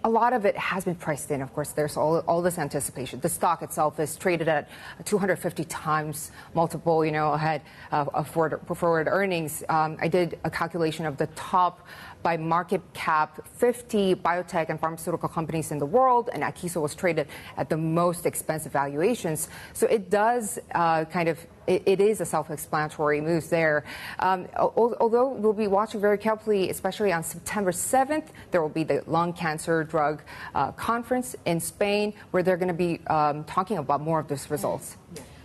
lot of it has been priced in. Of course, there's all this anticipation. The stock itself is traded at 250 times multiple, ahead of forward earnings. I did a calculation of the top by market cap 50 biotech and pharmaceutical companies in the world, and Akeso was traded at the most expensive valuations. So it does it is a self-explanatory move there. Although we'll be watching very carefully, especially on September 7th, there will be the lung cancer drug conference in Spain, where they're going to be talking about more of these results.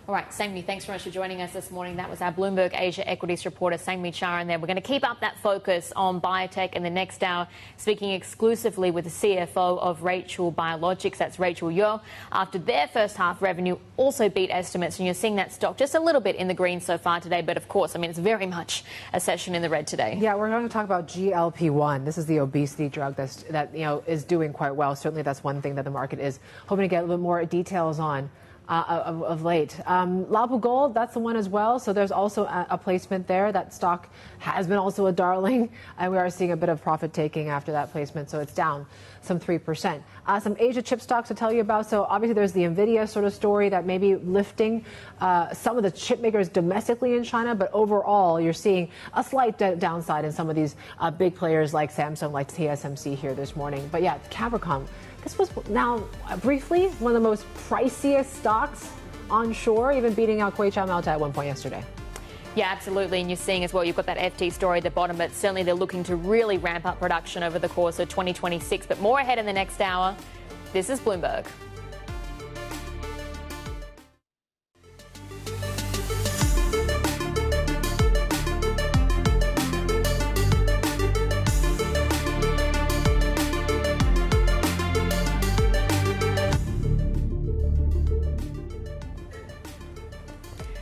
All right, Sang-Mi, thanks very much for joining us this morning. That was our Bloomberg Asia equities reporter, Sang-Mi Charan there. We're going to keep up that focus on biotech in the next hour, speaking exclusively with the CFO of Rachel Biologics, that's Rachel You, after their first half revenue also beat estimates. And you're seeing that stock just a little bit in the green so far today. But of course, I mean, it's very much a session in the red today. Yeah, we're going to talk about GLP-1. This is the obesity drug that is doing quite well. Certainly, that's one thing that the market is hoping to get a little bit more details on. Of late. Labu Gold, that's the one as well. So there's also a placement there. That stock has been also a darling, and we are seeing a bit of profit taking after that placement. So it's down some 3%. Some Asia chip stocks to tell you about. So obviously there's the Nvidia sort of story that may be lifting some of the chip makers domestically in China, but overall you're seeing a slight downside in some of these big players like Samsung, like TSMC here this morning. But yeah, Capricorn. This was now briefly one of the most priciest stocks onshore, even beating out Kuei-Chow Malta at one point yesterday. Yeah, absolutely. And you're seeing as well, you've got that FT story at the bottom, but certainly they're looking to really ramp up production over the course of 2026. But more ahead in the next hour. This is Bloomberg.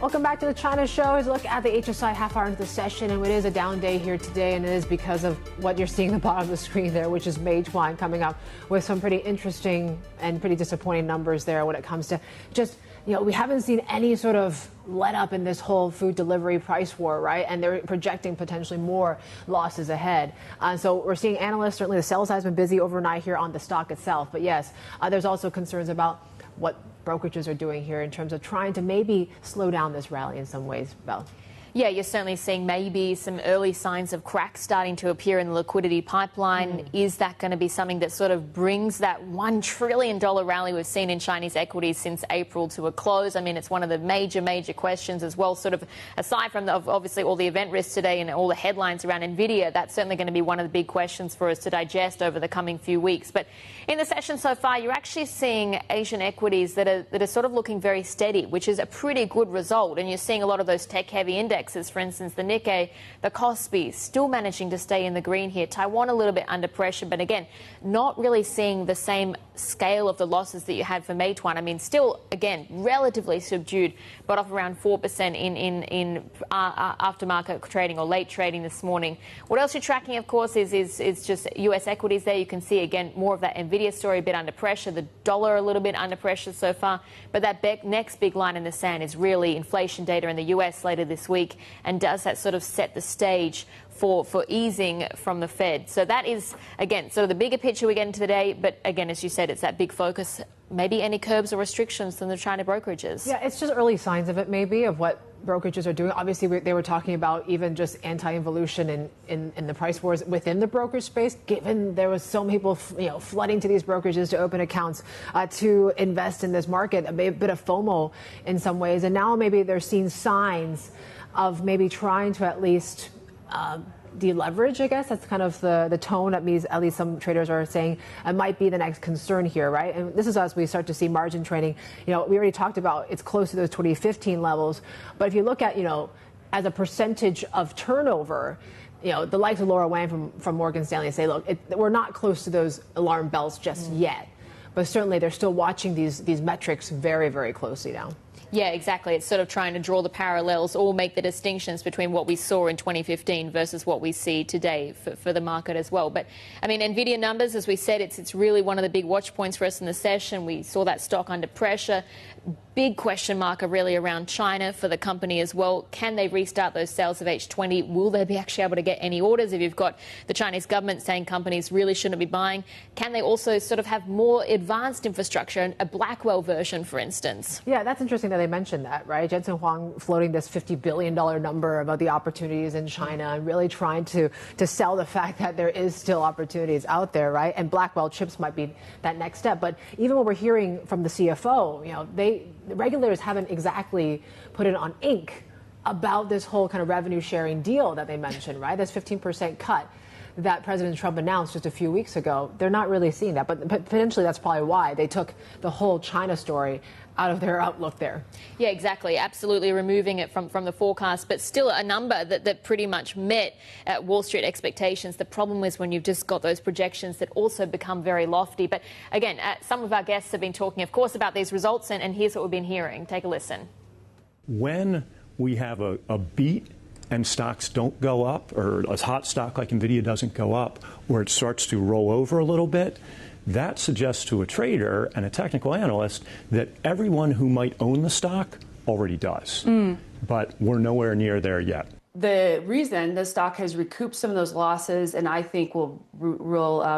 Welcome back to the China Show. Here's a look at the HSI half hour into the session, and it is a down day here today, and it is because of what you're seeing at the bottom of the screen there, which is Meituan coming up with some pretty interesting and pretty disappointing numbers there when it comes to just, we haven't seen any sort of let up in this whole food delivery price war, right? And they're projecting potentially more losses ahead. So we're seeing analysts, certainly the sell side has been busy overnight here on the stock itself, but yes, there's also concerns about what brokerages are doing here in terms of trying to maybe slow down this rally in some ways, Belle. Yeah, you're certainly seeing maybe some early signs of cracks starting to appear in the liquidity pipeline. Is that going to be something that sort of brings that $1 trillion rally we've seen in Chinese equities since April to a close? I mean, it's one of the major questions as well, sort of aside from obviously all the event risks today and all the headlines around Nvidia. That's certainly going to be one of the big questions for us to digest over the coming few weeks. But in the session so far, you're actually seeing Asian equities that are sort of looking very steady, which is a pretty good result. And you're seeing a lot of those tech-heavy indexes. For instance, the Nikkei, the Kospi, still managing to stay in the green here. Taiwan a little bit under pressure, but again, not really seeing the same scale of the losses that you had for Meituan. I mean, still, again, relatively subdued, but off around 4% in aftermarket trading or late trading this morning. What else you're tracking, of course, is just US equities there. You can see, again, more of that Nvidia story a bit under pressure, the dollar a little bit under pressure so far. But that next big line in the sand is really inflation data in the US later this week. And does that sort of set the stage for easing from the Fed? So that is, again, sort of the bigger picture we get into today. But again, as you said, it's that big focus. Maybe any curbs or restrictions from the China brokerages. Yeah, it's just early signs of it, maybe, of what brokerages are doing. Obviously, they were talking about even just anti-involution in the price wars within the brokerage space, given there was so many people flooding to these brokerages to open accounts to invest in this market, a bit of FOMO in some ways. And now maybe they're seeing signs of maybe trying to at least deleverage, I guess. That's kind of the tone at least some traders are saying it might be the next concern here, right? And this is as we start to see margin trading. We already talked about it's close to those 2015 levels. But if you look at, as a percentage of turnover, the likes of Laura Wang from Morgan Stanley say, look, we're not close to those alarm bells just yet. But certainly they're still watching these metrics very, very closely now. Yeah, exactly. It's sort of trying to draw the parallels or make the distinctions between what we saw in 2015 versus what we see today for the market as well. But, I mean, Nvidia numbers, as we said, it's really one of the big watch points for us in the session. We saw that stock under pressure. Big question mark really around China for the company as well. Can they restart those sales of H20? Will they be actually able to get any orders if you've got the Chinese government saying companies really shouldn't be buying? Can they also sort of have more advanced infrastructure, a Blackwell version, for instance? Yeah, that's interesting that they mentioned that, right? Jen-Hsun Huang floating this $50 billion number about the opportunities in China and really trying to sell the fact that there is still opportunities out there, right? And Blackwell chips might be that next step. But even what we're hearing from the CFO, the regulators haven't exactly put it on ink about this whole kind of revenue sharing deal that they mentioned, right? This 15% cut. that President Trump announced just a few weeks ago, they're not really seeing that. But potentially that's probably why they took the whole China story out of their outlook there. Yeah, exactly. Absolutely removing it from the forecast, but still a number that pretty much met Wall Street expectations. The problem is when you've just got those projections that also become very lofty. But again, some of our guests have been talking, of course, about these results, and here's what we've been hearing. Take a listen. When we have a beat and stocks don't go up, or a hot stock like Nvidia doesn't go up, or it starts to roll over a little bit, that suggests to a trader and a technical analyst that everyone who might own the stock already does. But we're nowhere near there yet. The reason the stock has recouped some of those losses and I think will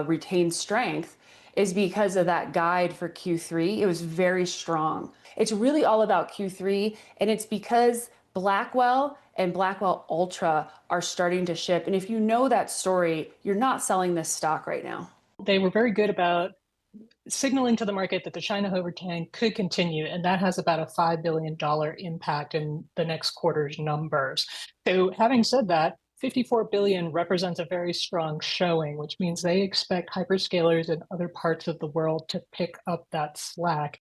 retain strength is because of that guide for Q3. It was very strong. It's really all about Q3, and it's because Blackwell and Blackwell Ultra are starting to ship. And if you know that story, you're not selling this stock right now. They were very good about signaling to the market that the China overhang could continue, and that has about a $5 billion impact in the next quarter's numbers. So having said that, 54 billion represents a very strong showing, which means they expect hyperscalers in other parts of the world to pick up that slack.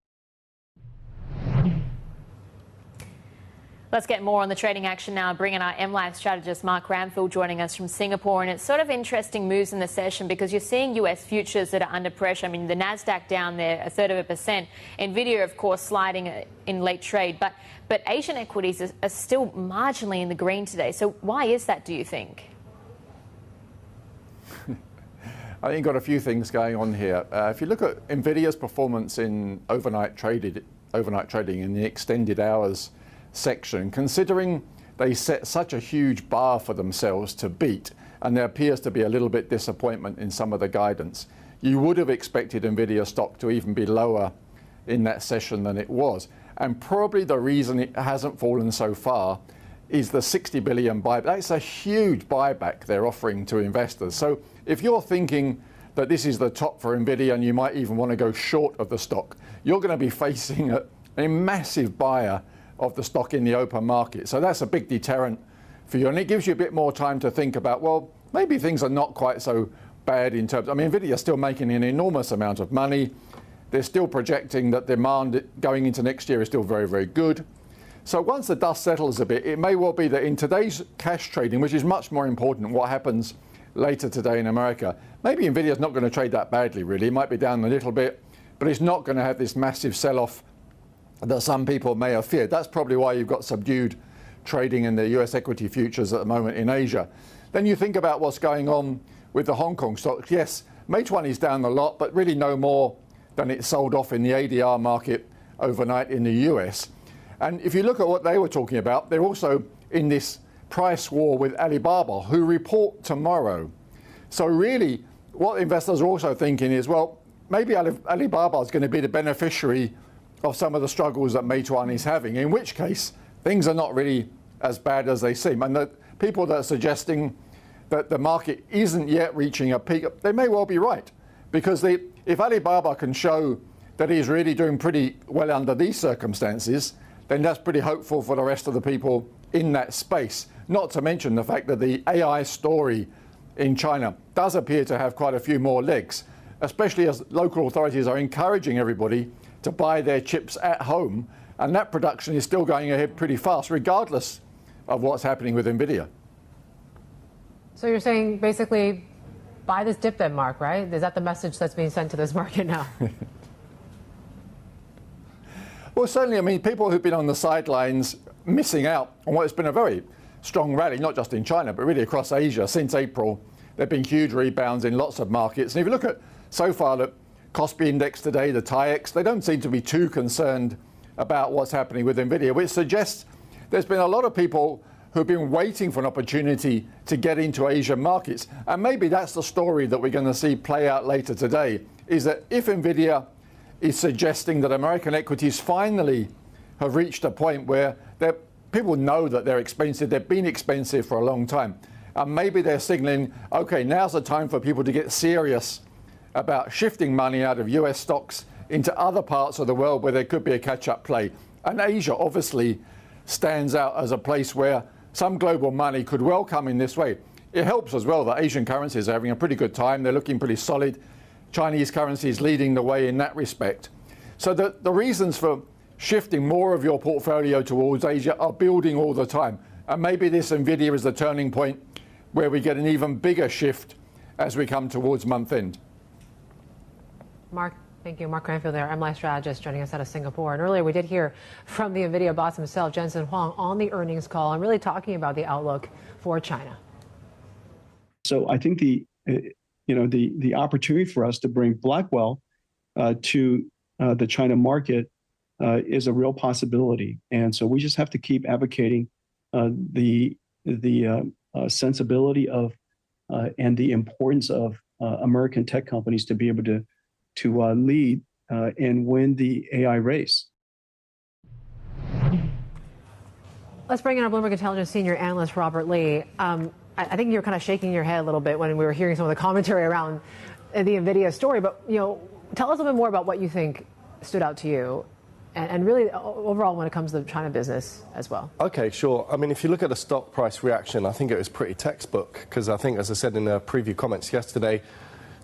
Let's get more on the trading action now. Bringing our MLive strategist Mark Ramfield joining us from Singapore. And it's sort of interesting moves in the session because you're seeing US futures that are under pressure. I mean, the Nasdaq down there, 1/3%. Nvidia, of course, sliding in late trade. But Asian equities are still marginally in the green today. So why is that, do you think? I think you've got a few things going on here. If you look at Nvidia's performance in overnight trading in the extended hours section, considering they set such a huge bar for themselves to beat, and there appears to be a little bit disappointment in some of the guidance, you would have expected Nvidia stock to even be lower in that session than it was. And probably the reason it hasn't fallen so far is the 60 billion buyback. That's a huge buyback they're offering to investors. So if you're thinking that this is the top for Nvidia and you might even want to go short of the stock, you're going to be facing a massive buyer of the stock in the open market. So that's a big deterrent for you. And it gives you a bit more time to think about, well, maybe things are not quite so bad in terms. I mean, Nvidia is still making an enormous amount of money. They're still projecting that demand going into next year is still very, very good. So once the dust settles a bit, it may well be that in today's cash trading, which is much more important, what happens later today in America, maybe Nvidia's not going to trade that badly, really. It might be down a little bit, but it's not going to have this massive sell-off that some people may have feared. That's probably why you've got subdued trading in the US equity futures at the moment in Asia. Then you think about what's going on with the Hong Kong stocks. Yes, Meituan is down a lot, but really no more than it sold off in the ADR market overnight in the US. And if you look at what they were talking about, they're also in this price war with Alibaba, who report tomorrow. So really, what investors are also thinking is, well, maybe Alibaba is going to be the beneficiary of some of the struggles that Meituan is having, in which case things are not really as bad as they seem. And the people that are suggesting that the market isn't yet reaching a peak, they may well be right. Because if Alibaba can show that he's really doing pretty well under these circumstances, then that's pretty hopeful for the rest of the people in that space. Not to mention the fact that the AI story in China does appear to have quite a few more legs, especially as local authorities are encouraging everybody to buy their chips at home, and that production is still going ahead pretty fast, regardless of what's happening with Nvidia. So you're saying basically buy this dip then, Mark, right? Is that the message that's being sent to this market now? Well, certainly, I mean, people who've been on the sidelines missing out on what has been a very strong rally, not just in China, but really across Asia since April. There have been huge rebounds in lots of markets. And if you look at so far the Kospi index today, the TAIEX, they don't seem to be too concerned about what's happening with Nvidia, which suggests there's been a lot of people who've been waiting for an opportunity to get into Asian markets. And maybe that's the story that we're going to see play out later today, is that if Nvidia is suggesting that American equities finally have reached a point where people know that they're expensive, they've been expensive for a long time, and maybe they're signaling, okay, now's the time for people to get serious about shifting money out of US stocks into other parts of the world where there could be a catch-up play. And Asia obviously stands out as a place where some global money could well come in this way. it helps as well that Asian currencies are having a pretty good time. They're looking pretty solid. Chinese currency is leading the way in that respect. So the reasons for shifting more of your portfolio towards Asia are building all the time. And maybe this Nvidia is the turning point where we get an even bigger shift as we come towards month end. Mark, thank you. Mark Cranfield there, MLI strategist joining us out of Singapore. And earlier we did hear from the Nvidia boss himself, Jen-Hsun on the earnings call and really talking about the outlook for China. So I think the opportunity for us to bring Blackwell to the China market is a real possibility. And so we just have to keep advocating the sensibility of and the importance of American tech companies to be able to lead and win the AI race. Let's bring in our Bloomberg Intelligence senior analyst, Robert Lee. I think you're kind of shaking your head a little bit when we were hearing some of the commentary around the Nvidia story, but tell us a bit more about what you think stood out to you and really overall when it comes to the China business as well. Okay, sure. I mean, if you look at the stock price reaction, I think it was pretty textbook because I think, as I said in the preview comments yesterday,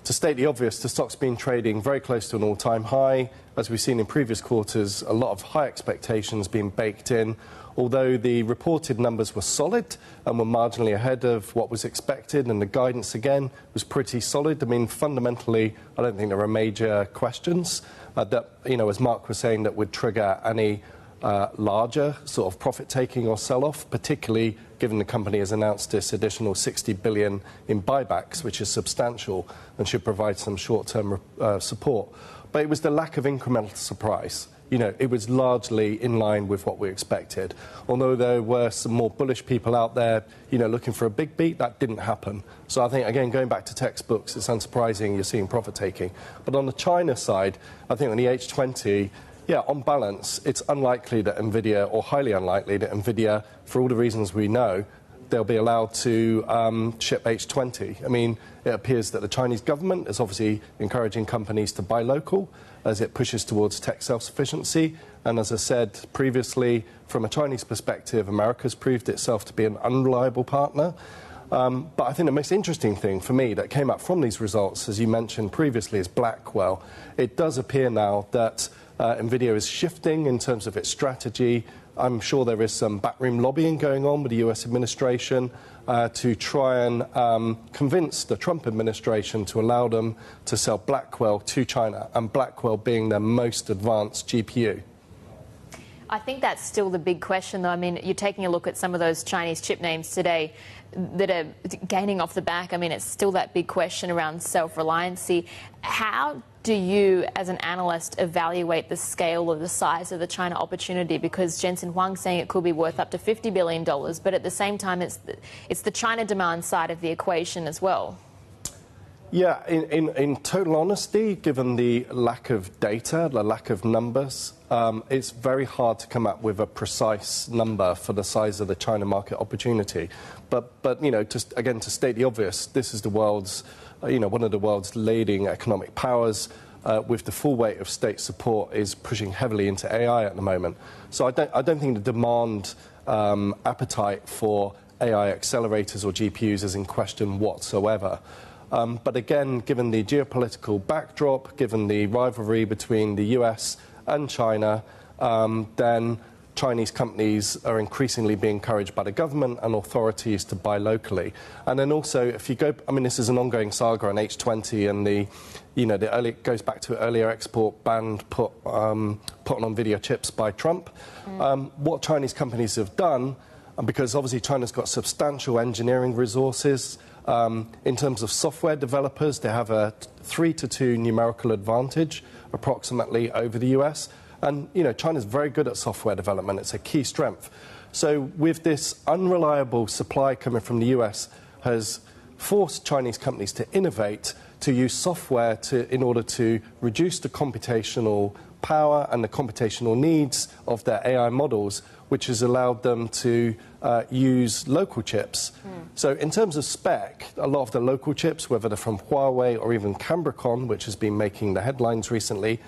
to state the obvious, the stock's been trading very close to an all-time high. As we've seen in previous quarters, a lot of high expectations being baked in. Although the reported numbers were solid and were marginally ahead of what was expected, and the guidance, again, was pretty solid. I mean, fundamentally, I don't think there are major questions that, as Mark was saying, that would trigger any larger sort of profit-taking or sell-off, particularly given the company has announced this additional $60 billion in buybacks, which is substantial and should provide some short-term support. But it was the lack of incremental surprise. It was largely in line with what we expected. Although there were some more bullish people out there, looking for a big beat, that didn't happen. So I think, again, going back to textbooks, it's unsurprising you're seeing profit-taking. But on the China side, I think on the H20, on balance, it's unlikely that Nvidia, or highly unlikely that Nvidia, for all the reasons we know, they'll be allowed to ship H20. I mean, it appears that the Chinese government is obviously encouraging companies to buy local as it pushes towards tech self-sufficiency. And as I said previously, from a Chinese perspective, America's proved itself to be an unreliable partner. But I think the most interesting thing for me that came up from these results, as you mentioned previously, is Blackwell. It does appear now that Nvidia is shifting in terms of its strategy. I'm sure there is some backroom lobbying going on with the US administration to try and convince the Trump administration to allow them to sell Blackwell to China, and Blackwell being their most advanced GPU. I think that's still the big question, though. I mean, you're taking a look at some of those Chinese chip names today that are gaining off the back. I mean, it's still that big question around self-reliancy. How do you, as an analyst, evaluate the scale of the size of the China opportunity? Because Jen-Hsun Huang's saying it could be worth up to $50 billion, but at the same time, it's the China demand side of the equation as well. Yeah, in total honesty, given the lack of data, the lack of numbers, it's very hard to come up with a precise number for the size of the China market opportunity. But just again, to state the obvious, this is the world's, one of the world's leading economic powers, with the full weight of state support, is pushing heavily into AI at the moment. So I don't think the demand appetite for AI accelerators or GPUs is in question whatsoever. But again, given the geopolitical backdrop, given the rivalry between the US and China, then Chinese companies are increasingly being encouraged by the government and authorities to buy locally. And then also, if you go, I mean, this is an ongoing saga on H20 and it goes back to earlier export ban put on Nvidia chips by Trump. What Chinese companies have done, because obviously China's got substantial engineering resources, in terms of software developers, they have a 3-to-2 numerical advantage, approximately, over the US. And, China's very good at software development. It's a key strength. So with this unreliable supply coming from the US has forced Chinese companies to innovate, to use software in order to reduce the computational power and the computational needs of their AI models, which has allowed them to use local chips. So in terms of spec, a lot of the local chips, whether they're from Huawei or even Cambricon, which has been making the headlines recently,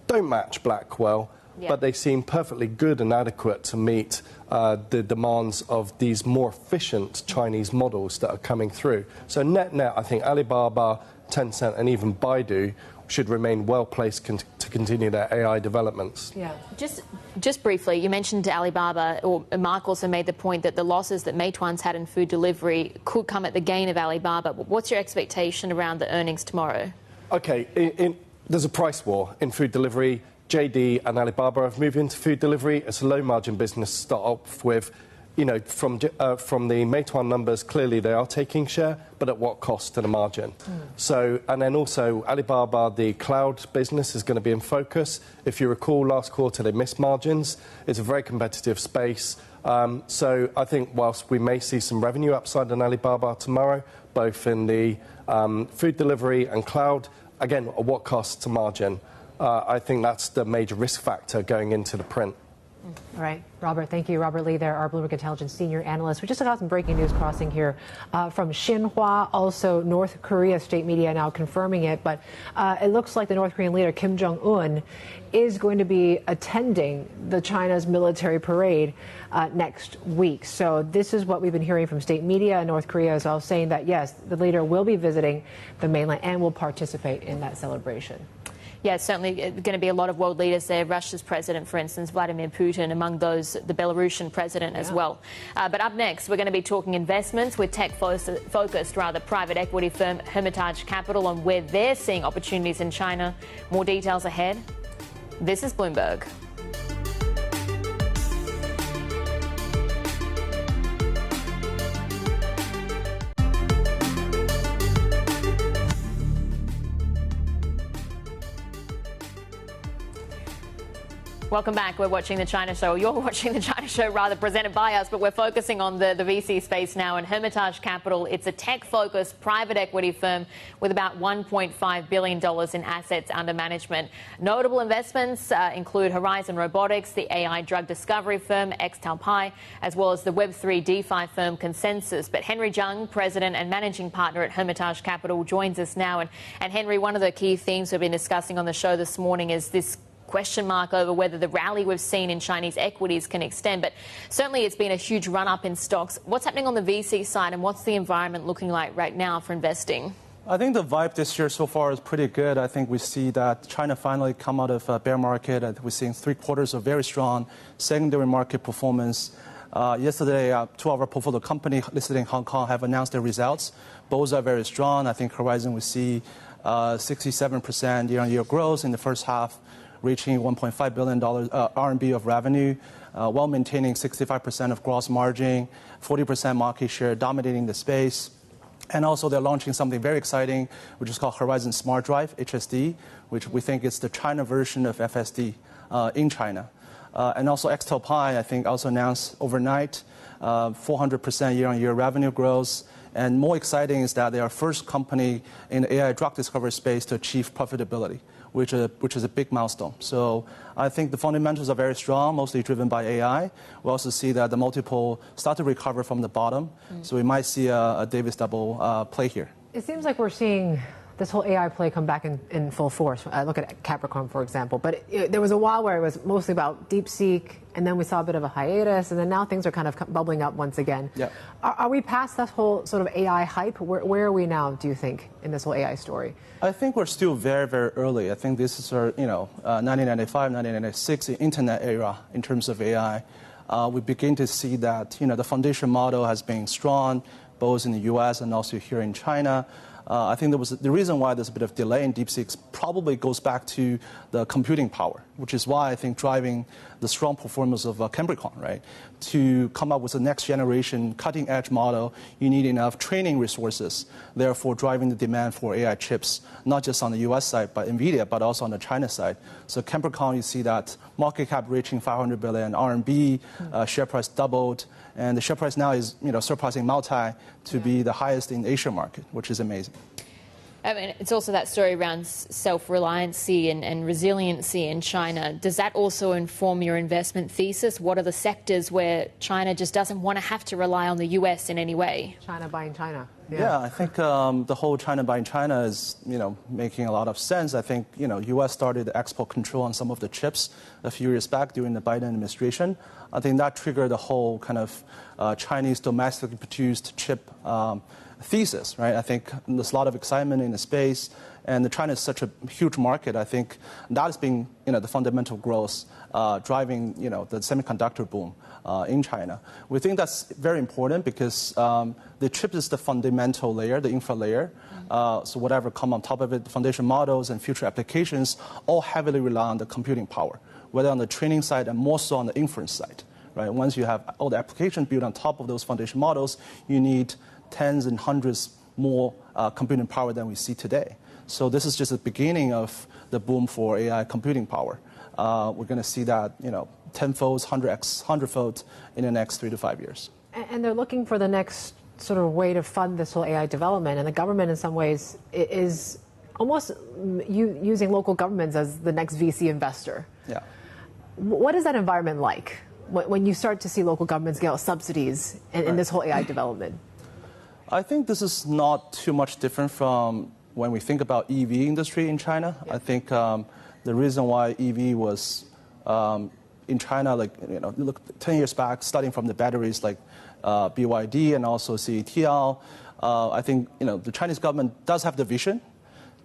don't match Blackwell. but they seem perfectly good and adequate to meet the demands of these more efficient Chinese models that are coming through. So net-net, I think Alibaba, Tencent, and even Baidu should remain well-placed to continue their AI developments. Yeah. Just briefly, you mentioned Alibaba, or Mark also made the point that the losses that Meituan's had in food delivery could come at the gain of Alibaba. What's your expectation around the earnings tomorrow? Okay, there's a price war in food delivery. JD and Alibaba have moved into food delivery. It's a low-margin business to start off with. You know, from the Meituan numbers, clearly they are taking share, but at what cost to the margin? So, and then also Alibaba, the cloud business is going to be in focus. If you recall, last quarter they missed margins. It's a very competitive space. So I think whilst we may see some revenue upside in Alibaba tomorrow, both in the food delivery and cloud, again, at what cost to margin? I think that's the major risk factor going into the print. All right, Robert, thank you. Robert Lee there, our Bloomberg Intelligence senior analyst. We just got some breaking news crossing here from Xinhua, also North Korea state media now confirming it. But it looks like the North Korean leader, Kim Jong Un, is going to be attending the China's military parade next week. So this is what we've been hearing from state media, and North Korea is all saying that, yes, the leader will be visiting the mainland and will participate in that celebration. Yeah, it's certainly going to be a lot of world leaders there. Russia's president, for instance, Vladimir Putin, among those, the Belarusian president as well. But up next, we're going to be talking investments with tech-focused, private equity firm Hermitage Capital on where they're seeing opportunities in China. More details ahead. This is Bloomberg. Welcome back. We're watching the China Show. You're watching the China Show, rather, presented by us, but we're focusing on the VC space now. And Hermitage Capital, it's a tech-focused private equity firm with about $1.5 billion in assets under management. Notable investments include Horizon Robotics, the AI drug discovery firm XTalPi, as well as the Web3 DeFi firm Consensus. But Henry Zhang, president and managing partner at Hermitage Capital, joins us now. And Henry, one of the key themes we've been discussing on the show this morning is this question mark over whether the rally we've seen in Chinese equities can extend. But certainly it's been a huge run-up in stocks. What's happening on the VC side, and what's the environment looking like right now for investing? I think the vibe this year so far is pretty good. I think we see that China finally come out of a bear market. We're seeing 3 quarters of very strong secondary market performance. Yesterday, 2 of our portfolio companies listed in Hong Kong have announced their results. Both are very strong. I think Horizon will see 67% year-on-year growth in the first half, reaching $1.5 billion RMB of revenue, while maintaining 65% of gross margin, 40% market share, dominating the space. And also they're launching something very exciting, which is called Horizon Smart Drive, HSD, which we think is the China version of FSD in China. And also XTalPi, I think, also announced overnight 400% year-on-year revenue growth. And more exciting is that they are first company in the AI drug discovery space to achieve profitability, which is a big milestone. So I think the fundamentals are very strong, mostly driven by AI. We also see that the multiple start to recover from the bottom. So we might see a Davis double play here. It seems like we're seeing this whole AI play come back in full force. I look at Capricorn, for example. But there was a while where it was mostly about DeepSeek, and then we saw a bit of a hiatus, and then now things are kind of bubbling up once again. Yeah. Are we past that whole sort of AI hype? Where are we now, do you think, in this whole AI story? I think we're still very, very early. I think this is our, 1995, 1996 internet era in terms of AI. We begin to see that, the foundation model has been strong, both in the US and also here in China. I think the reason why there's a bit of delay in DeepSeek probably goes back to the computing power, which is why I think driving the strong performance of Capricorn, right? To come up with the next generation cutting edge model, you need enough training resources, therefore driving the demand for AI chips, not just on the US side, but Nvidia, but also on the China side. So Capricorn, you see that market cap reaching 500 billion RMB, share price doubled, and the share price now is surpassing Multi to be the highest in the Asia market, which is amazing. I mean, it's also that story around self-reliancy and resiliency in China. Does that also inform your investment thesis? What are the sectors where China just doesn't want to have to rely on the US in any way? China buying China. Yeah, I think the whole China buying China is, making a lot of sense. I think, U.S. started export control on some of the chips a few years back during the Biden administration. I think that triggered the whole kind of Chinese domestically produced chip thesis, right? I think there's a lot of excitement in the space, and China is such a huge market. I think that has been, the fundamental growth driving, the semiconductor boom in China. We think that's very important because the chip is the fundamental layer, the infra layer. So whatever come on top of it, the foundation models and future applications all heavily rely on the computing power, whether on the training side and more so on the inference side, right? Once you have all the applications built on top of those foundation models, you need tens and hundreds more computing power than we see today. So this is just the beginning of the boom for AI computing power. We're going to see that, tenfold, 100x, 100-fold in the next 3 to 5 years. And they're looking for the next sort of way to fund this whole AI development. And the government, in some ways, is almost using local governments as the next VC investor. Yeah. What is that environment like when you start to see local governments get subsidies in this whole AI development? I think this is not too much different from when we think about EV industry in China. Yeah. I think the reason why EV was in China, look 10 years back, starting from the batteries like BYD and also CATL, I think the Chinese government does have the vision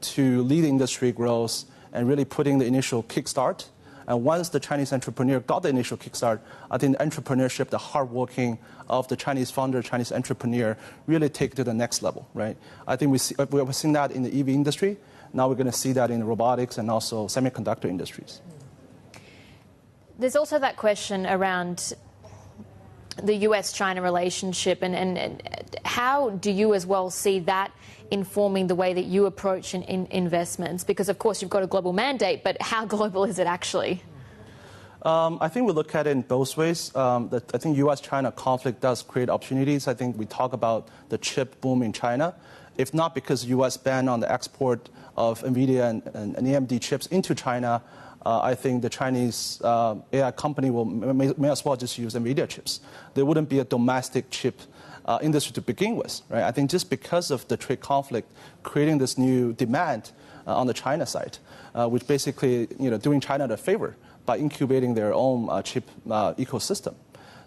to lead industry growth and really putting the initial kickstart. And once the Chinese entrepreneur got the initial kickstart, I think the entrepreneurship, the hard working of the Chinese founder, Chinese entrepreneur, really take it to the next level, right? I think we've seen that in the EV industry. Now we're going to see that in the robotics and also semiconductor industries. There's also that question around the US-China relationship and how do you as well see that informing the way that you approach in investments? Because, of course, you've got a global mandate, but how global is it actually? I think we look at it in both ways. I think U.S.-China conflict does create opportunities. I think we talk about the chip boom in China. If not because U.S. banned on the export of Nvidia and AMD chips into China, I think the Chinese AI company may as well just use Nvidia chips. There wouldn't be a domestic chip industry to begin with, right? I think just because of the trade conflict creating this new demand on the China side, which basically doing China a favor by incubating their own chip ecosystem.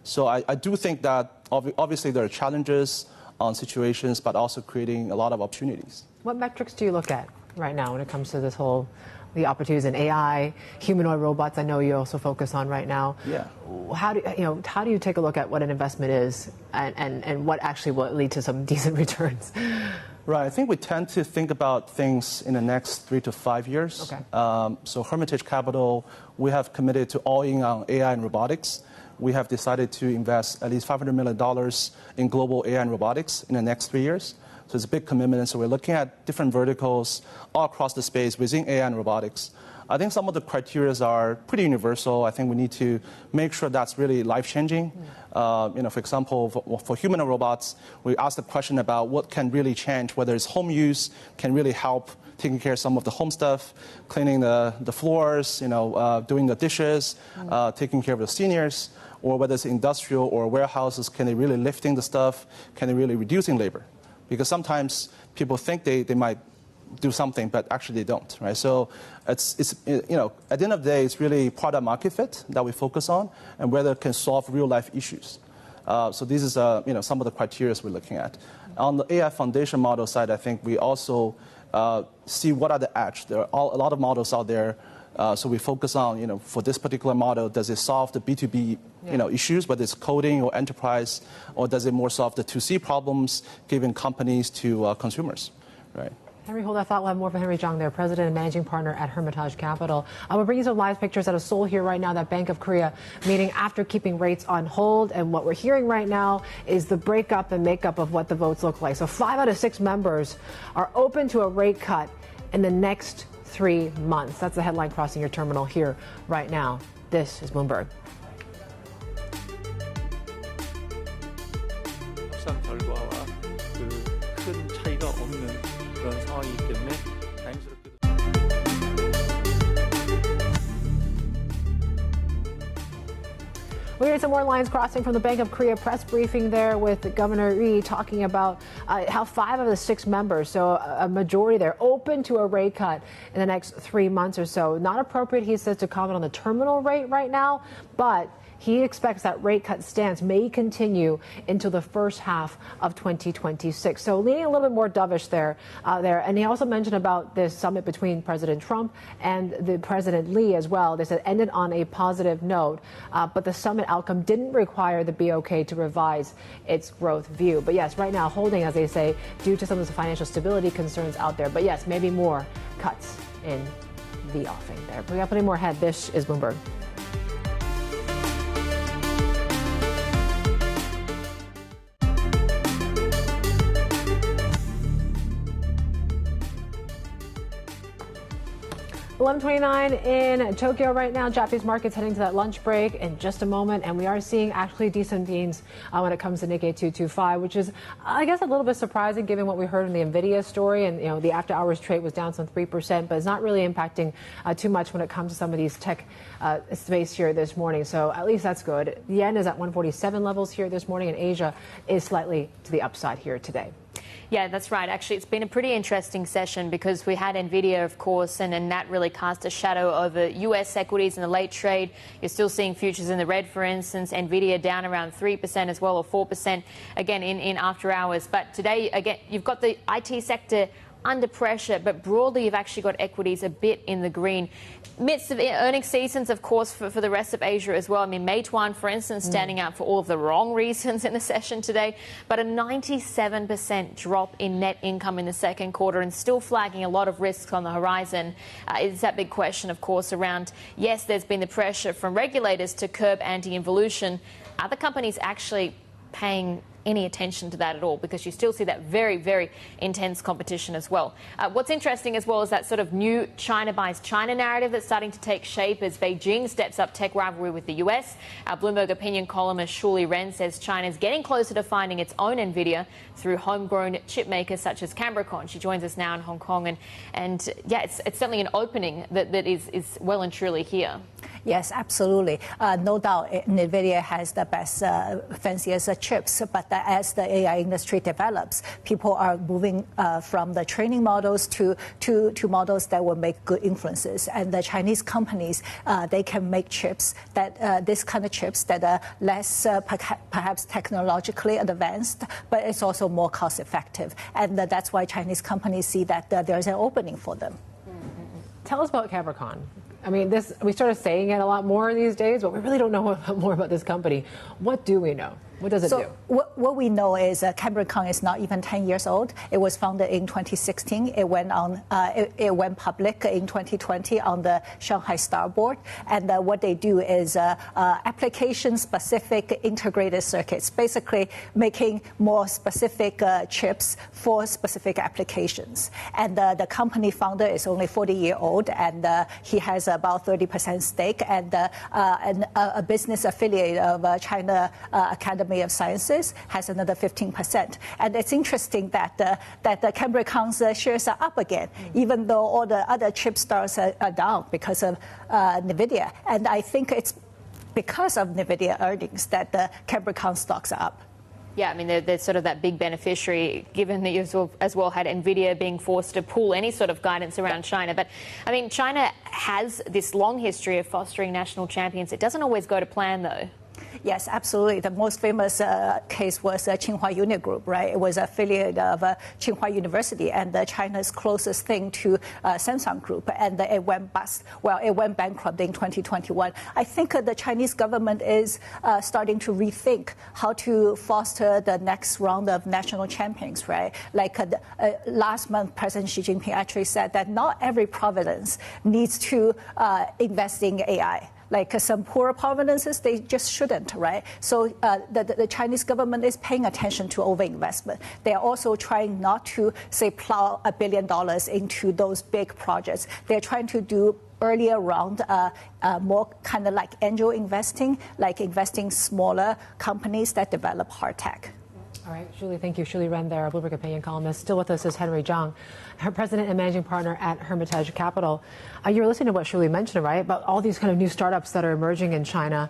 So I do think that obviously there are challenges on situations, but also creating a lot of opportunities. What metrics do you look at right now when it comes to the opportunities in AI, humanoid robots? I know you also focus on right now. Yeah. How do you take a look at what an investment is and what actually will lead to some decent returns? Right. I think we tend to think about things in the next 3 to 5 years. Okay. So Hermitage Capital, we have committed to all in on AI and robotics. We have decided to invest at least $500 million in global AI and robotics in the next 3 years. So it's a big commitment. And so we're looking at different verticals all across the space within AI and robotics. I think some of the criteria are pretty universal. I think we need to make sure that's really life-changing. For example, for human robots, we ask the question about what can really change, whether it's home use, can really help taking care of some of the home stuff, cleaning the floors, doing the dishes, taking care of the seniors, or whether it's industrial or warehouses, can they really lifting the stuff, can they really reducing labor? Because sometimes people think they might do something, but actually they don't, right? So it's at the end of the day, it's really product market fit that we focus on, and whether it can solve real life issues. So this is some of the criteria we're looking at. On the AI foundation model side, I think we also see what are the edge. There are a lot of models out there. So we focus on, for this particular model, does it solve the B2B, issues, whether it's coding or enterprise, or does it more solve the 2C problems given companies to consumers, right? Henry, hold that thought. We'll have more from Henry Zhang there, President and Managing Partner at Hermitage Capital. We'll bring you some live pictures out of Seoul here right now, that Bank of Korea meeting after keeping rates on hold. And what we're hearing right now is the breakup and makeup of what the votes look like. So 5 out of 6 members are open to a rate cut in the next 3 months. That's the headline crossing your terminal here right now. This is Bloomberg. 협상 결과와 큰 차이가 없는 그런 상황이기 때문에 다행스럽게도. We heard some more lines crossing from the Bank of Korea press briefing there with Governor Rhee talking about how 5 of the 6 members, so a majority there, open to a rate cut in the next 3 months or so. Not appropriate, he says, to comment on the terminal rate right now, but he expects that rate cut stance may continue until the first half of 2026. So leaning a little bit more dovish there. And he also mentioned about this summit between President Trump and the President Lee as well. They said ended on a positive note, but the summit outcome didn't require the BOK to revise its growth view. But yes, right now holding, as they say, due to some of the financial stability concerns out there. But yes, maybe more cuts in the offing there. We got plenty more ahead. This is Bloomberg. $11.29 in Tokyo right now. Japanese markets heading to that lunch break in just a moment, and we are seeing actually decent gains when it comes to Nikkei 225, which is, I guess, a little bit surprising given what we heard in the Nvidia story. And the after-hours trade was down some 3%, but it's not really impacting too much when it comes to some of these tech space here this morning. So at least that's good. The yen is at 147 levels here this morning, and Asia is slightly to the upside here today. Yeah, that's right. Actually, it's been a pretty interesting session because we had Nvidia, of course, and that really cast a shadow over U.S. equities in the late trade. You're still seeing futures in the red, for instance. Nvidia down around 3% as well, or 4% again in after hours. But today, again, you've got the IT sector under pressure, but broadly, you've actually got equities a bit in the green. Midst of earnings seasons, of course, for the rest of Asia as well. I mean, Meituan, for instance, standing out for all of the wrong reasons in the session today, but a 97% drop in net income in the second quarter and still flagging a lot of risks on the horizon. Is that big question, of course, around, yes, there's been the pressure from regulators to curb anti-involution. Are the companies actually paying any attention to that at all, because you still see that very, very intense competition as well. What's interesting as well is that sort of new China buys China narrative that's starting to take shape as Beijing steps up tech rivalry with the US. Our Bloomberg Opinion columnist Julie Ren says China's getting closer to finding its own Nvidia through homegrown chip makers such as Cambricon. She joins us now in Hong Kong, and yeah, it's certainly an opening that is well and truly here. Yes, absolutely. No doubt, Nvidia has the best, fanciest chips. But as the AI industry develops, people are moving from the training models to models that will make good inferences. And the Chinese companies, they can make chips that this kind of chips that are less perhaps technologically advanced, but it's also more cost effective. And that's why Chinese companies see that there's an opening for them. Tell us about Cambricon. I mean, we started saying it a lot more these days, but we really don't know more about this company. What do we know? What does it do? What we know is Cambricon is not even 10 years old. It was founded in 2016. It went public in 2020 on the Shanghai Star Board. And what they do is application-specific integrated circuits, basically making more specific chips for specific applications. And the company founder is only 40-year-old, and he has about 30% stake, and a business affiliate of China Academy of Sciences has another 15%. And it's interesting that the Cambricon's shares are up again, even though all the other chip stars are down because of Nvidia. And I think it's because of Nvidia earnings that the Cambricon stocks are up. Yeah, I mean, they're sort of that big beneficiary, given that you as well had Nvidia being forced to pull any sort of guidance around China. But, I mean, China has this long history of fostering national champions. It doesn't always go to plan, though. Yes, absolutely. The most famous case was Tsinghua Uni Group, right? It was an affiliate of Tsinghua University and China's closest thing to Samsung Group, and it went bust. Well, it went bankrupt in 2021. I think the Chinese government is starting to rethink how to foster the next round of national champions, right? Like last month, President Xi Jinping actually said that not every province needs to invest in AI. Like some poorer provinces, they just shouldn't, right? So the Chinese government is paying attention to overinvestment. They are also trying not to, say, plow $1 billion into those big projects. They're trying to do earlier round, more kind of like angel investing, like investing smaller companies that develop hard tech. All right, Julie, thank you. Julie Ren there, Bloomberg Opinion columnist. Still with us is Henry Zhang, her president and managing partner at Hermitage Capital. You were listening to what Julie mentioned, right, about all these kind of new startups that are emerging in China.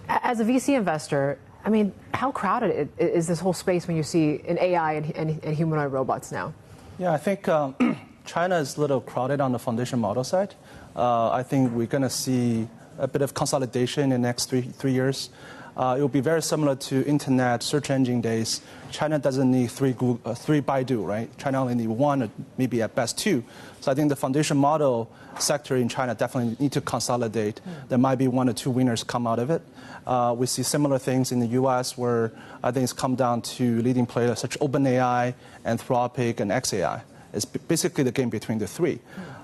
As a VC investor, I mean, how crowded is this whole space when you see an AI and humanoid robots now? Yeah, I think China is a little crowded on the foundation model side. I think we're going to see a bit of consolidation in the next three years. It will be very similar to internet search engine days. China doesn't need three Baidu, right? China only need one, or maybe at best two. So I think the foundation model sector in China definitely need to consolidate. There might be one or two winners come out of it. We see similar things in the US where I think it's come down to leading players such as OpenAI, Anthropic, and XAI. It's basically the game between the three.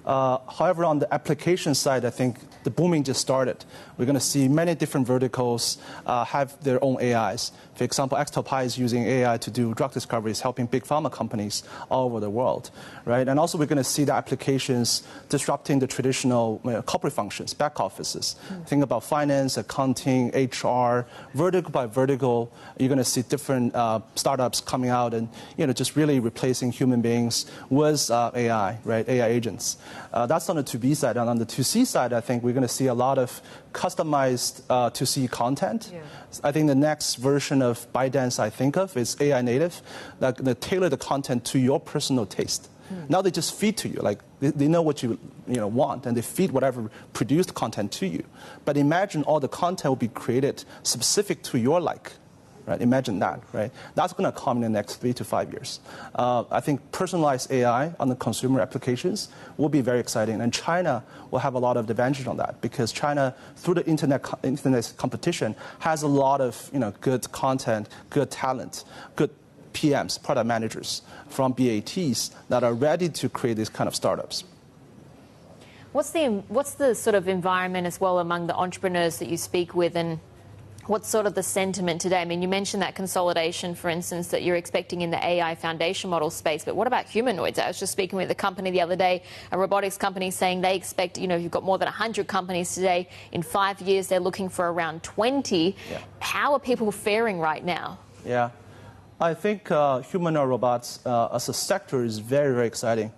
However, on the application side, I think the booming just started. We're going to see many different verticals have their own AIs. For example, XTOPI is using AI to do drug discoveries, helping big pharma companies all over the world, right? And also we're going to see the applications disrupting the traditional corporate functions, back offices. Think about finance, accounting, HR, vertical by vertical. You're going to see different startups coming out and just really replacing human beings with AI, right? AI agents. That's on the 2B side. And on the 2C side, I think we're going to see a lot of customized 2C content. Yeah. I think the next version of ByteDance I think of is AI native, that they tailor the content to your personal taste. Now they just feed to you, like they know what you want, and they feed whatever produced content to you. But imagine all the content will be created specific to your like. Right? Imagine that, right? That's going to come in the next 3 to 5 years. I think personalized AI on the consumer applications will be very exciting, and China will have a lot of advantage on that because China, through the internet competition, has a lot of good content, good talent, good PMs, product managers from BATs that are ready to create these kind of startups. What's the sort of environment as well among the entrepreneurs that you speak with, and what's sort of the sentiment today? I mean, you mentioned that consolidation, for instance, that you're expecting in the AI foundation model space, but what about humanoids? I was just speaking with a company the other day, a robotics company, saying they expect, you've got more than 100 companies today. In 5 years, they're looking for around 20. Yeah. How are people faring right now? Yeah, I think humanoid robots as a sector is very, very exciting.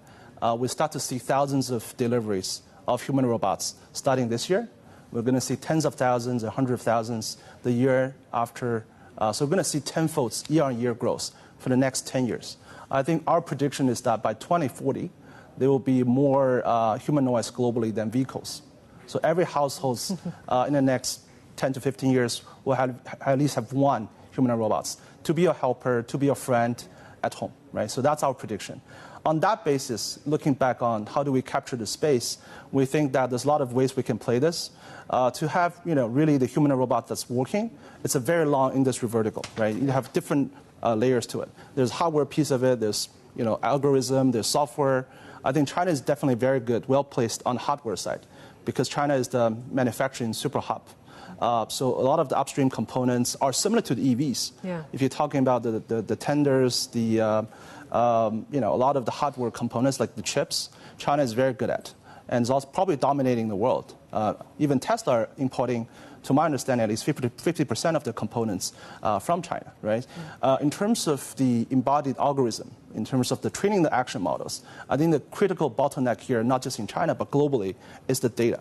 We start to see thousands of deliveries of human robots starting this year. We're going to see tens of thousands, 100,000s the year after. So we're going to see tenfold year-on-year growth for the next 10 years. I think our prediction is that by 2040, there will be more humanoids globally than vehicles. So every household in the next 10 to 15 years will at least have one humanoid robots to be a helper, to be a friend at home, right? So that's our prediction. On that basis, looking back on how do we capture the space, we think that there's a lot of ways we can play this. To have really the human robot that's working, it's a very long industry vertical, right? You have different layers to it. There's hardware piece of it, there's algorithm, there's software. I think China is definitely very good, well placed on the hardware side, because China is the manufacturing super hub. So a lot of the upstream components are similar to the EVs. Yeah. If you're talking about the tenders, a lot of the hardware components like the chips, China is very good at, and is also probably dominating the world. Even Tesla are importing, to my understanding, at least 50% of the components from China, right? In terms of the embodied algorithm, in terms of the training the action models, I think the critical bottleneck here, not just in China, but globally, is the data.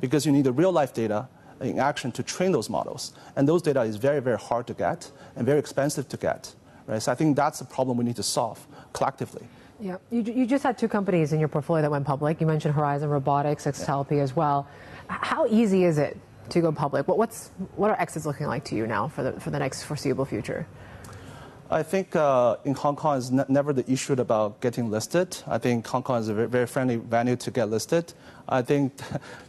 Because you need the real life data in action to train those models. And those data is very, very hard to get and very expensive to get. Right? So I think that's a problem we need to solve collectively. Yeah, you just had two companies in your portfolio that went public. You mentioned Horizon Robotics, Xtelpy as well. How easy is it to go public? What are exits looking like to you now for the next foreseeable future? I think in Hong Kong is never the issue about getting listed. I think Hong Kong is a very, very friendly venue to get listed. I think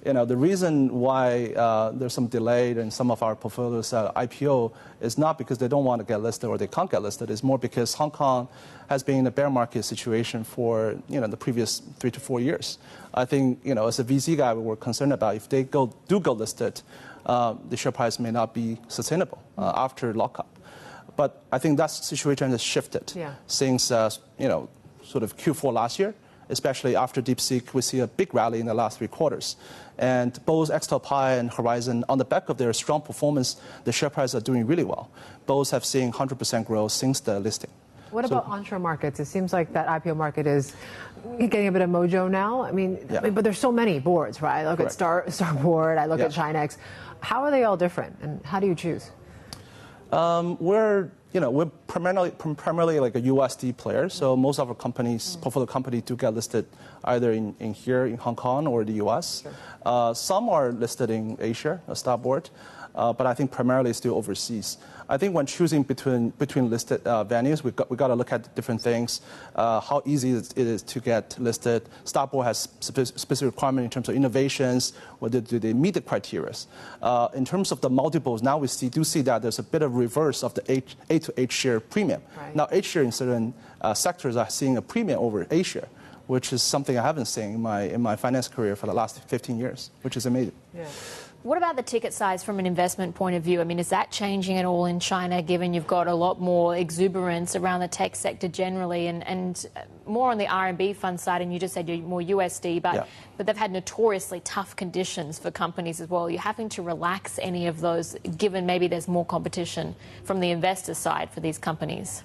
the reason why there's some delay in some of our portfolios IPO is not because they don't want to get listed or they can't get listed. It's more because Hong Kong has been in a bear market situation for the previous 3 to 4 years. I think as a VC guy, we were concerned about if they do go listed, the share price may not be sustainable after lockup. But I think that situation has shifted since sort of Q4 last year, especially after DeepSeek. We see a big rally in the last 3 quarters. And both Xtelpy and Horizon, on the back of their strong performance, the share prices are doing really well. Both have seen 100% growth since the listing. What about onshore markets? It seems like that IPO market is getting a bit of mojo now. I mean, but there's so many boards, right? I look at Starboard, I look at Chinex. How are they all different, and how do you choose? We're primarily like a USD player, so most of our companies, portfolio companies, do get listed either in here in Hong Kong or the US. Sure. Some are listed in Asia, a stock board, but I think primarily still overseas. I think when choosing between listed venues, we got to look at different things. How easy it is to get listed. Stock board has specific requirement in terms of innovations. Whether do they meet the criteria? In terms of the multiples, now we do see that there's a bit of reverse of the A to H share premium. Right. Now H share in certain sectors are seeing a premium over A share, which is something I haven't seen in my finance career for the last 15 years, which is amazing. Yeah. What about the ticket size from an investment point of view? I mean, is that changing at all in China, given you've got a lot more exuberance around the tech sector generally and more on the RMB fund side, and you just said you're more USD, but they've had notoriously tough conditions for companies as well. Are you having to relax any of those, given maybe there's more competition from the investor side for these companies?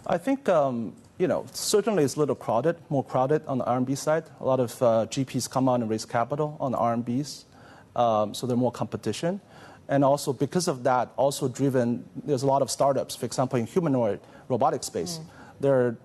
I think, certainly it's a little crowded, more crowded on the RMB side. A lot of GPs come out and raise capital on the RMBs. So there's more competition. And also because of that, also there's a lot of startups, for example, in humanoid robotic space. To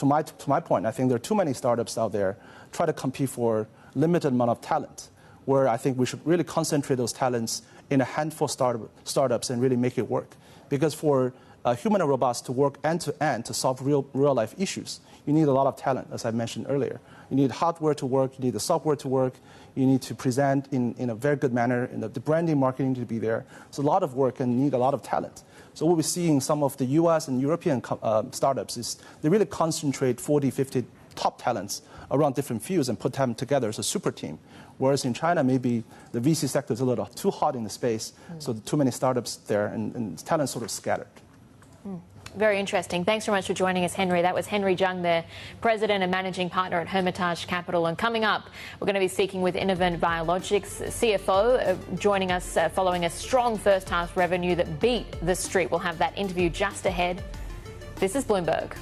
my point, I think there are too many startups out there try to compete for limited amount of talent, where I think we should really concentrate those talents in a handful of startups and really make it work. Because for humanoid robots to work end-to-end to solve real life issues, you need a lot of talent, as I mentioned earlier. You need hardware to work, you need the software to work, you need to present in a very good manner, and the branding, marketing to be there. It's a lot of work and you need a lot of talent. So what we're seeing some of the US and European startups is they really concentrate 40, 50 top talents around different fields and put them together as a super team. Whereas in China, maybe the VC sector is a little too hot in the space, so too many startups there and talent sort of scattered. Very interesting. Thanks very much for joining us, Henry. That was Henry Zhang, the President and Managing Partner at Hermitage Capital. And coming up, we're going to be speaking with Innovent Biologics CFO, joining us following a strong first half revenue that beat the street. We'll have that interview just ahead. This is Bloomberg.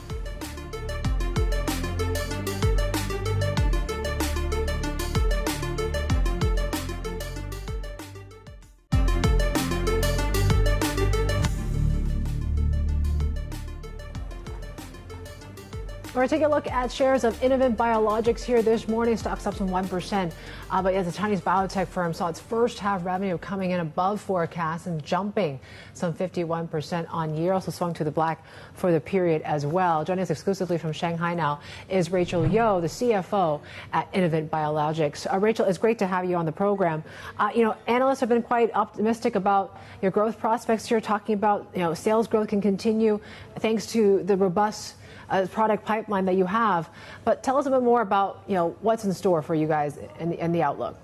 We're taking a look at shares of Innovent Biologics here this morning. Stocks up some 1%. But yes, the Chinese biotech firm saw its first half revenue coming in above forecast and jumping some 51% on year. Also swung to the black for the period as well. Joining us exclusively from Shanghai now is Rachel You, the CFO at Innovent Biologics. Rachel, it's great to have you on the program. Analysts have been quite optimistic about your growth prospects here, talking about sales growth can continue thanks to the robust product pipeline that you have. But tell us a bit more about what's in store for you guys and the outlook.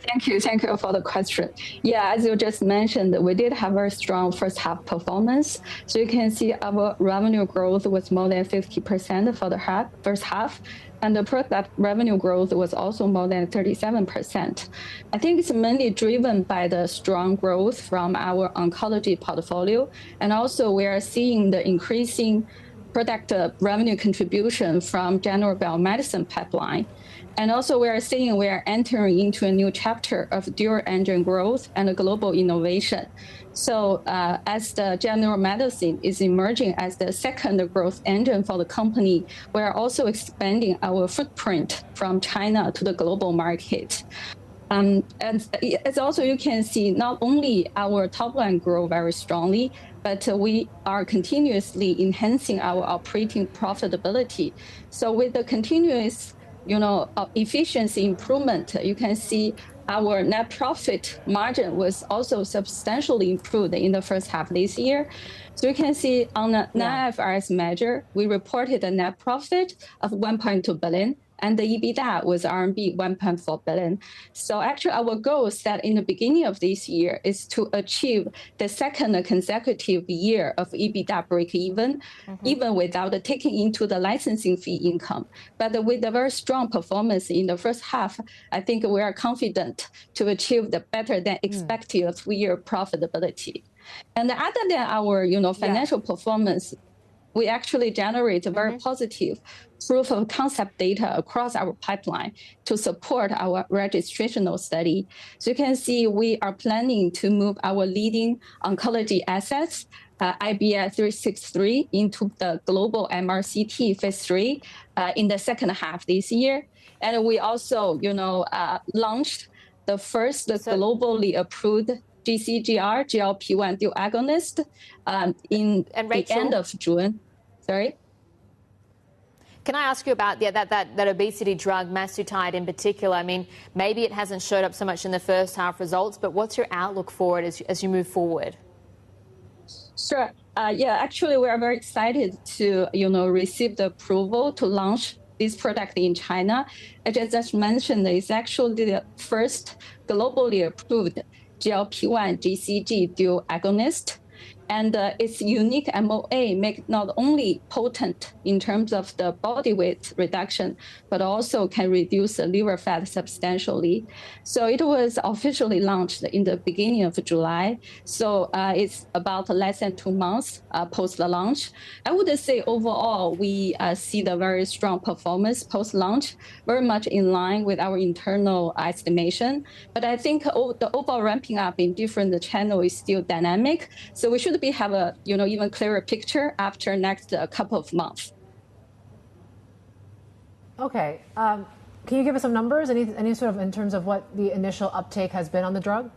Thank you for the question. Yeah, as you just mentioned, we did have a strong first half performance. So you can see our revenue growth was more than 50% for the first half. And the product revenue growth was also more than 37%. I think it's mainly driven by the strong growth from our oncology portfolio. And also we are seeing the increasing product revenue contribution from general biomedicine pipeline. And also we are entering into a new chapter of dual engine growth and global innovation. So as the general medicine is emerging as the second growth engine for the company, we are also expanding our footprint from China to the global market. And as also you can see, not only our top line grow very strongly, but we are continuously enhancing our operating profitability. So with the continuous efficiency improvement, you can see our net profit margin was also substantially improved in the first half of this year. So you can see on a non-IFRS measure, we reported a net profit of 1.2 billion. And the EBITDA was RMB 1.4 billion. So actually our goal set in the beginning of this year is to achieve the second consecutive year of EBITDA break-even, even without taking into the licensing fee income. But with the very strong performance in the first half, I think we are confident to achieve the better than expected 3-year profitability. And other than our financial performance, we actually generate a very positive proof of concept data across our pipeline to support our registrational study. So you can see we are planning to move our leading oncology assets, IBI363, into the global MRCT phase 3 in the second half this year. And we also, launched the first globally approved GCGR, GLP-1 dual agonist in the end of June. Sorry? Can I ask you about that obesity drug, Mazdutide in particular? I mean, maybe it hasn't showed up so much in the first half results, but what's your outlook for it as you move forward? Sure. Actually, we are very excited to, receive the approval to launch this product in China. As I just mentioned, it's actually the first globally approved GLP-1 GCG dual agonist. And its unique MOA make not only potent in terms of the body weight reduction, but also can reduce the liver fat substantially. So it was officially launched in the beginning of July. So it's about less than 2 months post the launch. I would say overall, we see the very strong performance post-launch, very much in line with our internal estimation. But I think the overall ramping up in different channels is still dynamic. So we should have a even clearer picture after next couple of months. Okay, can you give us some numbers? Any sort of in terms of what the initial uptake has been on the drug?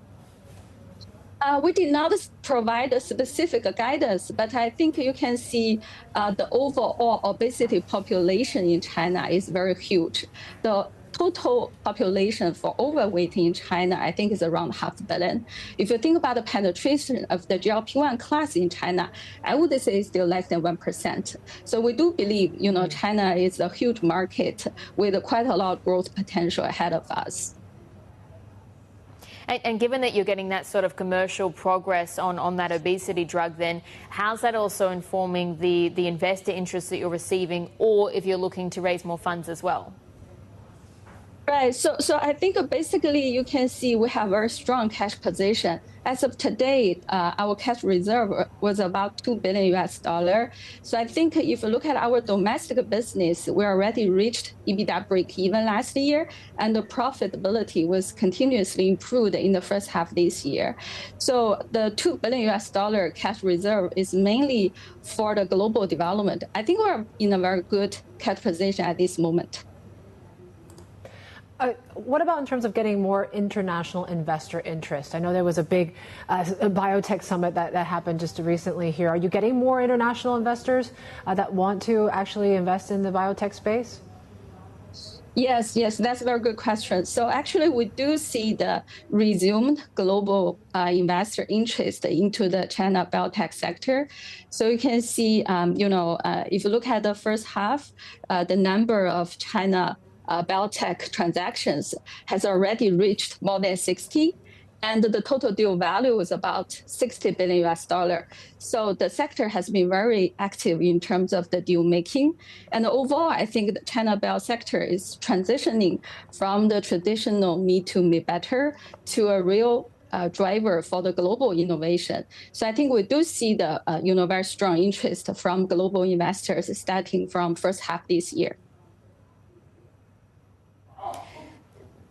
We did not provide a specific guidance, but I think you can see the overall obesity population in China is very huge. The total population for overweight in China, I think, is around 500 million. If you think about the penetration of the GLP-1 class in China, I would say it's still less than 1%. So we do believe, China is a huge market with quite a lot of growth potential ahead of us. And given that you're getting that sort of commercial progress on that obesity drug, then how's that also informing the investor interest that you're receiving, or if you're looking to raise more funds as well? Right. So I think basically you can see we have a very strong cash position. As of today, our cash reserve was about $2 billion. So I think if you look at our domestic business, we already reached EBITDA break-even last year, and the profitability was continuously improved in the first half this year. So the $2 billion cash reserve is mainly for the global development. I think we're in a very good cash position at this moment. What about in terms of getting more international investor interest? I know there was a big biotech summit that happened just recently here. Are you getting more international investors that want to actually invest in the biotech space? Yes, that's a very good question. So actually, we do see the resumed global investor interest into the China biotech sector. So you can see, if you look at the first half, the number of China biotech transactions has already reached more than 60, and the total deal value is about $60 billion. So the sector has been very active in terms of the deal making. And overall, I think the China bio sector is transitioning from the traditional me too, me better to a real driver for the global innovation. So I think we do see the very strong interest from global investors starting from first half this year.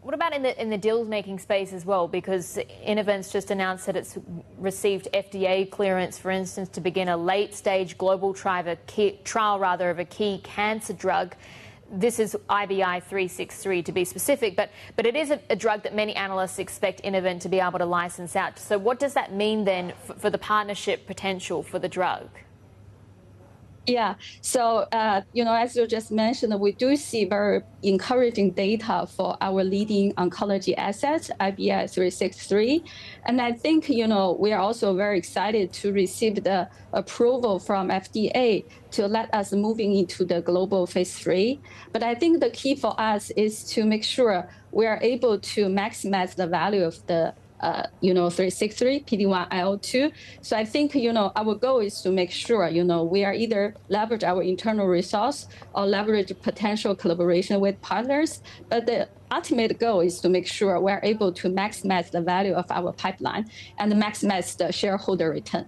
What about in the deal-making space as well? Because Innovent's just announced that it's received FDA clearance, for instance, to begin a late-stage global trial of a key cancer drug. This is IBI363 to be specific, but it is a drug that many analysts expect Innovent to be able to license out. So what does that mean then for the partnership potential for the drug? Yeah, so, as you just mentioned, we do see very encouraging data for our leading oncology assets, IBI363. And I think, we are also very excited to receive the approval from FDA to let us moving into the global phase 3. But I think the key for us is to make sure we are able to maximize the value of the 363, PD-1 IL-2. So I think, our goal is to make sure, we are either leverage our internal resource or leverage potential collaboration with partners. But the ultimate goal is to make sure we're able to maximize the value of our pipeline and maximize the shareholder return.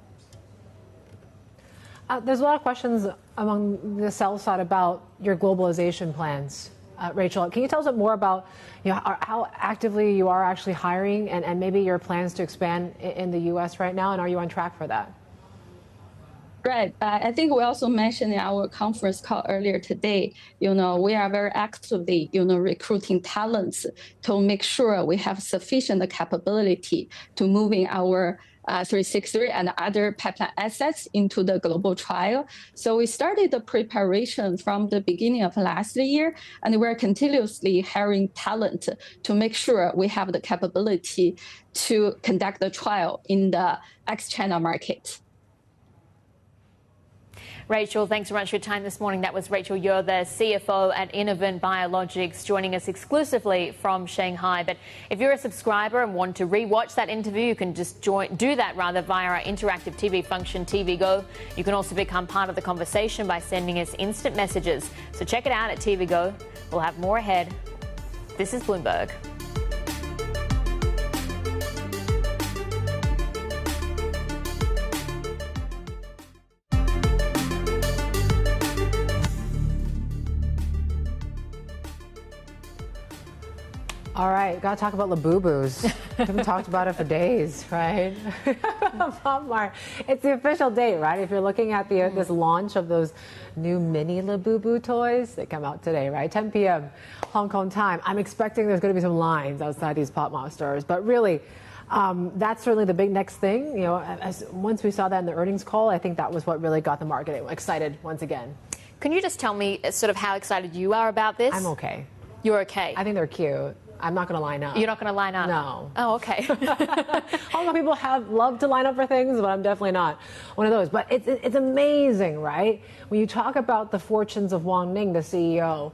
There's a lot of questions among the sell side about your globalization plans. Rachel, can you tell us more about how actively you are actually hiring and maybe your plans to expand in the U.S. right now, and are you on track for that? Right. I think we also mentioned in our conference call earlier today, we are very actively, recruiting talents to make sure we have sufficient capability to moving our 363 and other pipeline assets into the global trial. So we started the preparation from the beginning of last year, and we're continuously hiring talent to make sure we have the capability to conduct the trial in the ex-China market. Rachel, thanks so much for your time this morning. That was Rachel You, the CFO at Innovent Biologics, joining us exclusively from Shanghai. But if you're a subscriber and want to re-watch that interview, you can just do that via our interactive TV function, TV Go. You can also become part of the conversation by sending us instant messages. So check it out at TV Go. We'll have more ahead. This is Bloomberg. All right, got to talk about Labubus. We haven't talked about it for days, right? Mart. It's the official date, right? If you're looking at this launch of those new mini Labubu toys, they come out today, right? 10 p.m. Hong Kong time. I'm expecting there's going to be some lines outside these Pop Mart stores, but really, that's certainly the big next thing. Once we saw that in the earnings call, I think that was what really got the market excited once again. Can you just tell me sort of how excited you are about this? I'm okay. You're okay? I think they're cute. I'm not going to line up. You're not going to line up? No. Oh, okay. Hong Kong people love to line up for things, but I'm definitely not one of those. But it's amazing, right? When you talk about the fortunes of Wang Ning, the CEO,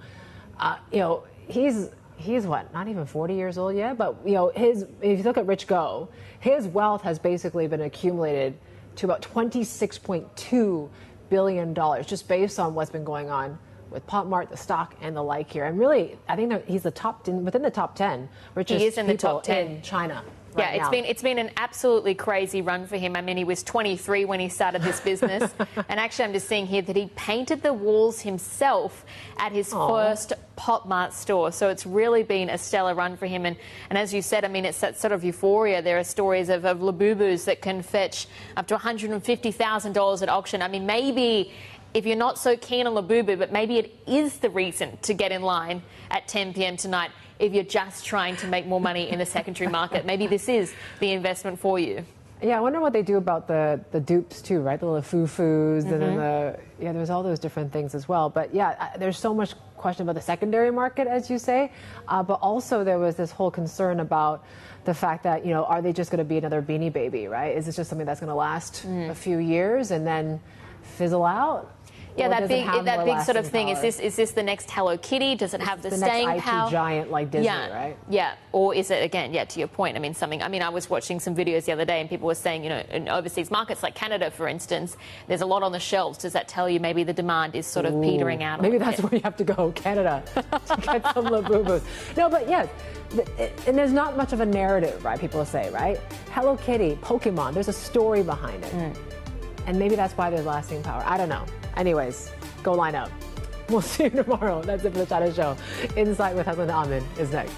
he's what, not even 40 years old yet? But, if you look at Rich Go, his wealth has basically been accumulated to about $26.2 billion, just based on what's been going on with Pop Mart, the stock, and the like here. And really, I think that he's within the top 10 richest he is in the people top 10 in China. Right now. It's been an absolutely crazy run for him. I mean, he was 23 when he started this business. And actually, I'm just seeing here that he painted the walls himself at his first Pop Mart store. So it's really been a stellar run for him. And as you said, I mean, it's that sort of euphoria. There are stories of Labubus that can fetch up to $150,000 at auction. I mean, maybe if you're not so keen on Labubu, but maybe it is the reason to get in line at 10 p.m. tonight if you're just trying to make more money in the secondary market. Maybe this is the investment for you. Yeah, I wonder what they do about the dupes too, right? The little foo-foos, and then there's all those different things as well. But yeah, there's so much question about the secondary market, as you say. But also there was this whole concern about the fact that, are they just going to be another Beanie Baby, right? Is this just something that's going to last a few years and then fizzle out? Yeah, that big sort of thing. Power? Is this the next Hello Kitty? Does it have the staying next power? IT giant like Disney, right? Yeah. Or is it, again, to your point, I was watching some videos the other day and people were saying, in overseas markets like Canada, for instance, there's a lot on the shelves. Does that tell you maybe the demand is sort of petering out? Maybe that's where you have to go, Canada, to get some Labubus. No, but yes, and there's not much of a narrative, right? People say, right? Hello Kitty, Pokemon, there's a story behind it. And maybe that's why there's lasting power. I don't know. Anyways, go line up. We'll see you tomorrow. That's it for the China Show. Insight with Husband Amin is next.